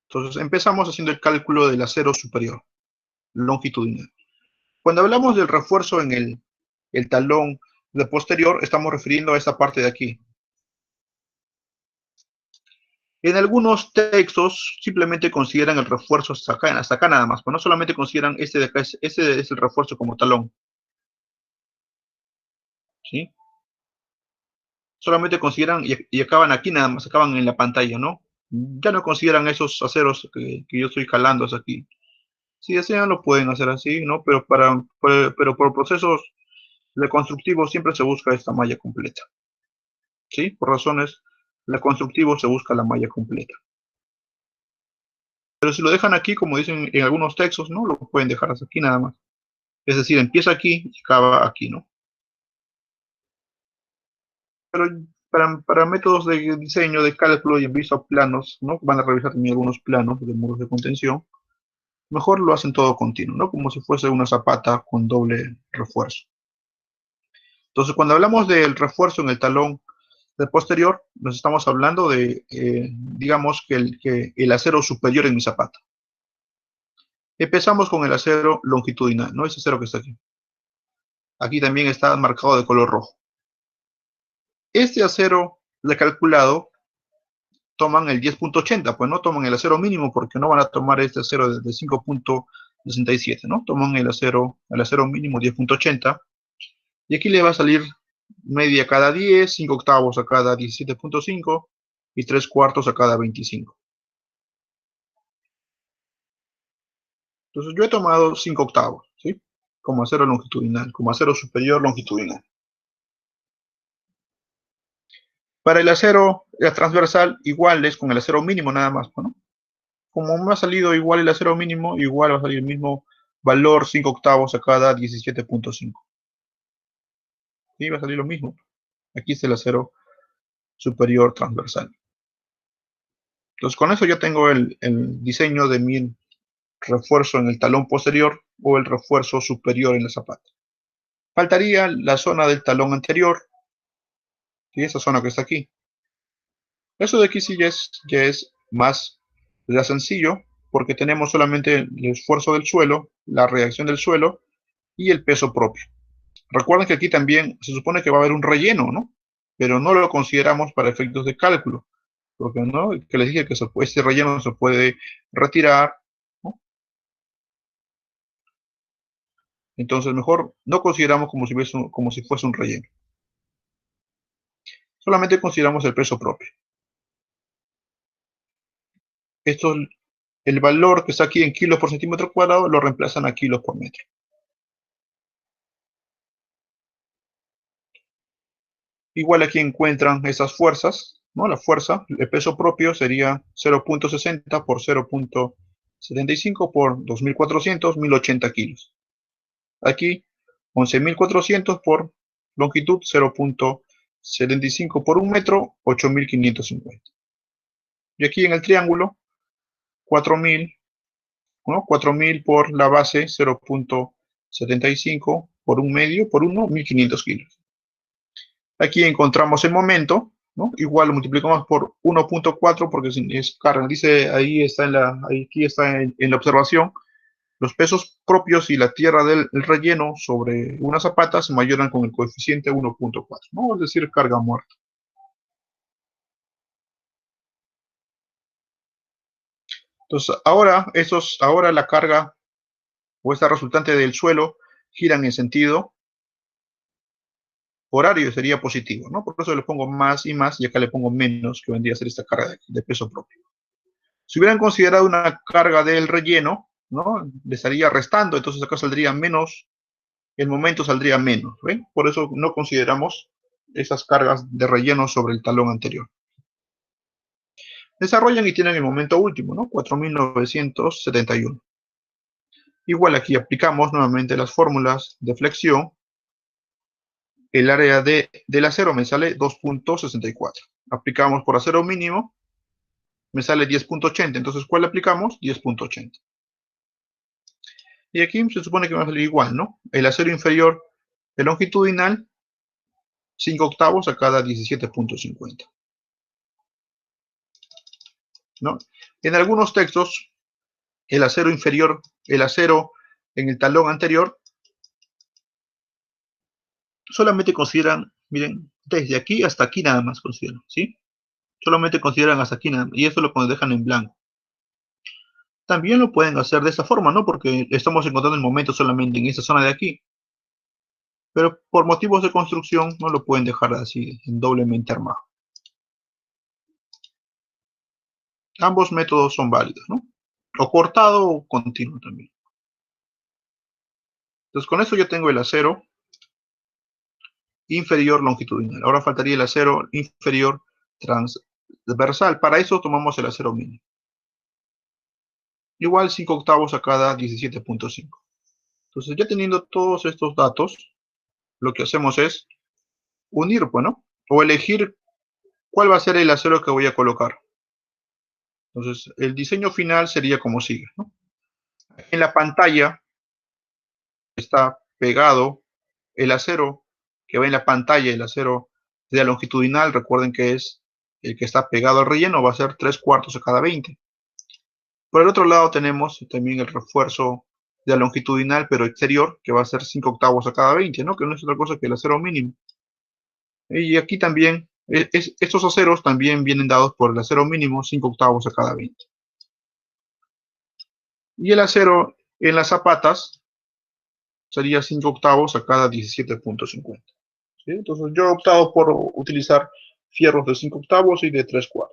Entonces, empezamos haciendo el cálculo del acero superior, longitudinal. Cuando hablamos del refuerzo en el talón de posterior, estamos refiriendo a esta parte de aquí. En algunos textos simplemente consideran el refuerzo hasta acá nada más, pero no solamente consideran este de acá, este es el refuerzo como talón. ¿Sí? Solamente consideran y acaban aquí nada más, acaban en la pantalla, ¿no? Ya no consideran esos aceros que yo estoy jalando hasta aquí. Si desean lo pueden hacer así, ¿no? Pero por procesos de constructivo siempre se busca esta malla completa. ¿Sí? Por razones de constructivo se busca la malla completa. Pero si lo dejan aquí, como dicen en algunos textos, ¿no? Lo pueden dejar hasta aquí nada más. Es decir, empieza aquí y acaba aquí, ¿no? Pero para métodos de diseño, de cálculo y en vista a planos, ¿no? Van a revisar también algunos planos de muros de contención. Mejor lo hacen todo continuo, ¿no? Como si fuese una zapata con doble refuerzo. Entonces, cuando hablamos del refuerzo en el talón de posterior, nos estamos hablando de, digamos, que el acero superior en mi zapata. Empezamos con el acero longitudinal, ¿no? Ese acero que está aquí. Aquí también está marcado de color rojo. Este acero recalculado toman el 10.80, pues no toman el acero mínimo porque no van a tomar este acero de 5.67, ¿no? Toman el acero mínimo 10.80 y aquí le va a salir media cada 10, 5 octavos a cada 17.5 y 3 cuartos a cada 25. Entonces yo he tomado 5 octavos, ¿sí? Como acero longitudinal, como acero superior longitudinal. Para el acero transversal, igual es con el acero mínimo nada más, ¿no? Como me ha salido igual el acero mínimo, igual va a salir el mismo valor 5 octavos a cada 17.5. ¿Sí? Va a salir lo mismo. Aquí es el acero superior transversal. Entonces con eso ya tengo el diseño de mi refuerzo en el talón posterior o el refuerzo superior en la zapata. Faltaría la zona del talón anterior, y esa zona que está aquí. Eso de aquí sí ya es más sencillo, porque tenemos solamente el esfuerzo del suelo, la reacción del suelo y el peso propio. Recuerden que aquí también se supone que va a haber un relleno, ¿no? Pero no lo consideramos para efectos de cálculo, porque no, que les dije que este relleno se puede retirar, ¿no? Entonces mejor no consideramos como si fuese un relleno. Solamente consideramos el peso propio. Esto, el valor que está aquí en kilos por centímetro cuadrado lo reemplazan a kilos por metro. Igual aquí encuentran esas fuerzas, ¿no? La fuerza, el peso propio sería 0.60 por 0.75 por 2.400, 1.080 kilos. Aquí 11.400 por longitud, 0.75 por 1 metro, 8.550. Y aquí en el triángulo, 4.000, ¿no? 4.000 por la base, 0.75 por 1 medio, por 1, 1.500 kilos. Aquí encontramos el momento, ¿no? Igual lo multiplicamos por 1.4 porque es carga. Dice, ahí está aquí está en la observación, los pesos propios y la tierra del relleno sobre una zapata se mayoran con el coeficiente 1.4, ¿no? Es decir, carga muerta. Entonces, ahora la carga o esta resultante del suelo giran en sentido horario, sería positivo, ¿no? Por eso le pongo más y más, y acá le pongo menos, que vendría a ser esta carga de peso propio. Si hubieran considerado una carga del relleno, ¿no? Le estaría restando, entonces acá saldría menos, el momento saldría menos, ¿ven? Por eso no consideramos esas cargas de relleno sobre el talón anterior. Desarrollan y tienen el momento último, ¿no? 4.971. Igual aquí aplicamos nuevamente las fórmulas de flexión. El área del acero me sale 2.64. Aplicamos por acero mínimo, me sale 10.80. Entonces, ¿cuál aplicamos? 10.80. Y aquí se supone que va a salir igual, ¿no? El acero inferior, el longitudinal, 5 octavos a cada 17.50. ¿No? En algunos textos, el acero inferior, el acero en el talón anterior, solamente consideran, miren, desde aquí hasta aquí nada más consideran, ¿sí? Solamente consideran hasta aquí nada más, y eso lo dejan en blanco. También lo pueden hacer de esa forma, ¿no? Porque estamos encontrando el momento solamente en esta zona de aquí. Pero por motivos de construcción no lo pueden dejar así, doblemente armado. Ambos métodos son válidos, ¿no? O cortado o continuo también. Entonces con eso yo tengo el acero inferior longitudinal. Ahora faltaría el acero inferior transversal. Para eso tomamos el acero mínimo. Igual 5 octavos a cada 17.5. Entonces ya teniendo todos estos datos, lo que hacemos es unir, bueno, o elegir cuál va a ser el acero que voy a colocar. Entonces el diseño final sería como sigue, ¿no? En la pantalla está pegado el acero que va en la pantalla, el acero de la longitudinal, recuerden que es el que está pegado al relleno, va a ser 3/4 a cada 20. Por el otro lado tenemos también el refuerzo de la longitudinal, pero exterior, que va a ser 5 octavos a cada 20, ¿no? Que no es otra cosa que el acero mínimo. Y aquí también, estos aceros también vienen dados por el acero mínimo, 5 octavos a cada 20. Y el acero en las zapatas sería 5 octavos a cada 17.50. ¿Sí? Entonces yo he optado por utilizar fierros de 5 octavos y de 3/4.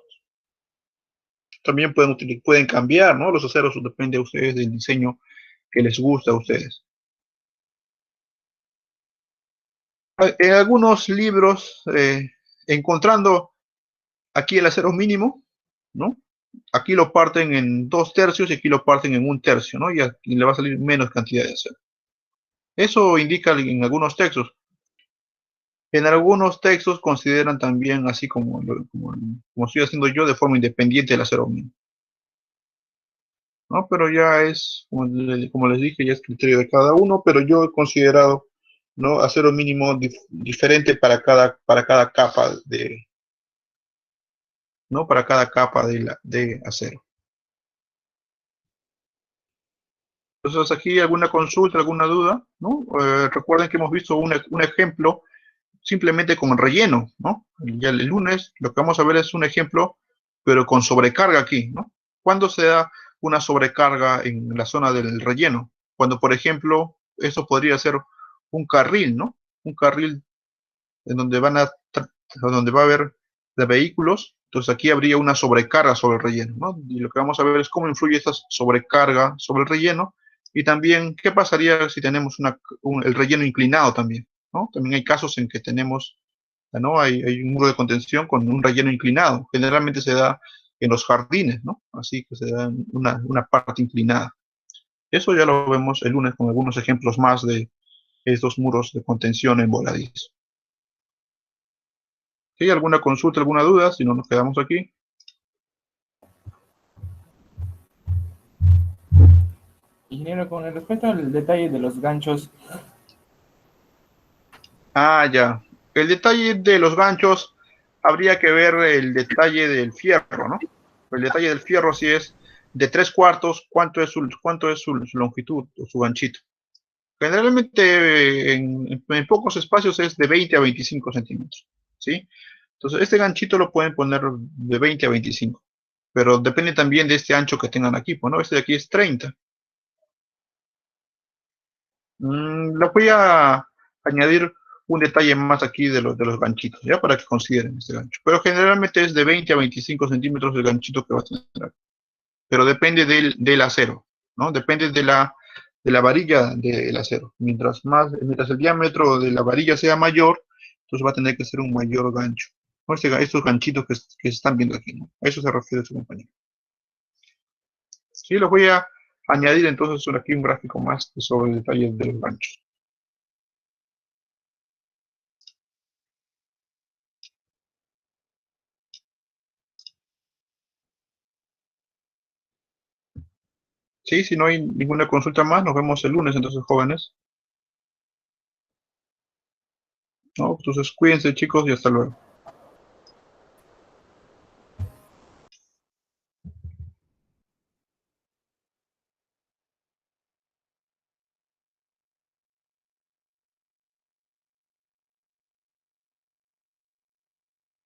También pueden cambiar, ¿no? Los aceros, depende de ustedes del diseño que les gusta a ustedes. En algunos libros, encontrando aquí el acero mínimo, ¿no? Aquí lo parten en 2/3 y aquí lo parten en 1/3, ¿no? Y aquí le va a salir menos cantidad de acero. Eso indica en algunos textos. En algunos textos consideran también, así como estoy haciendo yo, de forma independiente el acero mínimo, ¿no? Pero ya es, como les dije, ya es criterio de cada uno, pero yo he considerado, ¿no? Acero mínimo diferente para cada capa ¿no? Para cada capa de acero. Entonces aquí alguna consulta, alguna duda, ¿no? Recuerden que hemos visto un ejemplo simplemente con relleno, ¿no? Ya el lunes lo que vamos a ver es un ejemplo, pero con sobrecarga aquí, ¿no? ¿Cuándo se da una sobrecarga en la zona del relleno? Cuando, por ejemplo, eso podría ser un carril, ¿no? Un carril en donde donde va a haber de vehículos, entonces aquí habría una sobrecarga sobre el relleno, ¿no? Y lo que vamos a ver es cómo influye esta sobrecarga sobre el relleno y también qué pasaría si tenemos el relleno inclinado también, ¿no? También hay casos en que tenemos, ¿no? Hay un muro de contención con un relleno inclinado. Generalmente se da en los jardines, ¿no? Así que se da una parte inclinada. Eso ya lo vemos el lunes con algunos ejemplos más de estos muros de contención en voladizo. ¿Hay alguna consulta, alguna duda? Si no, nos quedamos aquí. Ingeniero, con respecto al detalle de los ganchos. Ah, ya. El detalle de los ganchos habría que ver el detalle del fierro, ¿no? El detalle del fierro si es de 3/4, cuánto es su longitud o su ganchito. Generalmente en pocos espacios es de 20 a 25 centímetros, ¿sí? Entonces, este ganchito lo pueden poner de 20 a 25, pero depende también de este ancho que tengan aquí, pues, ¿no? Este de aquí es 30. Le voy a añadir un detalle más aquí de los ganchitos, ¿ya? Para que consideren este gancho. Pero generalmente es de 20 a 25 centímetros el ganchito que va a tener. Pero depende del acero, ¿no? Depende de la varilla del acero. Mientras el diámetro de la varilla sea mayor, entonces va a tener que ser un mayor gancho. ¿No? Estos ganchitos que se están viendo aquí, ¿no? A eso se refiere su compañero. Sí, los voy a añadir entonces aquí un gráfico más sobre detalles de los ganchos. Sí, si no hay ninguna consulta más, nos vemos el lunes entonces, jóvenes. ¿No? Entonces, cuídense, chicos, y hasta luego.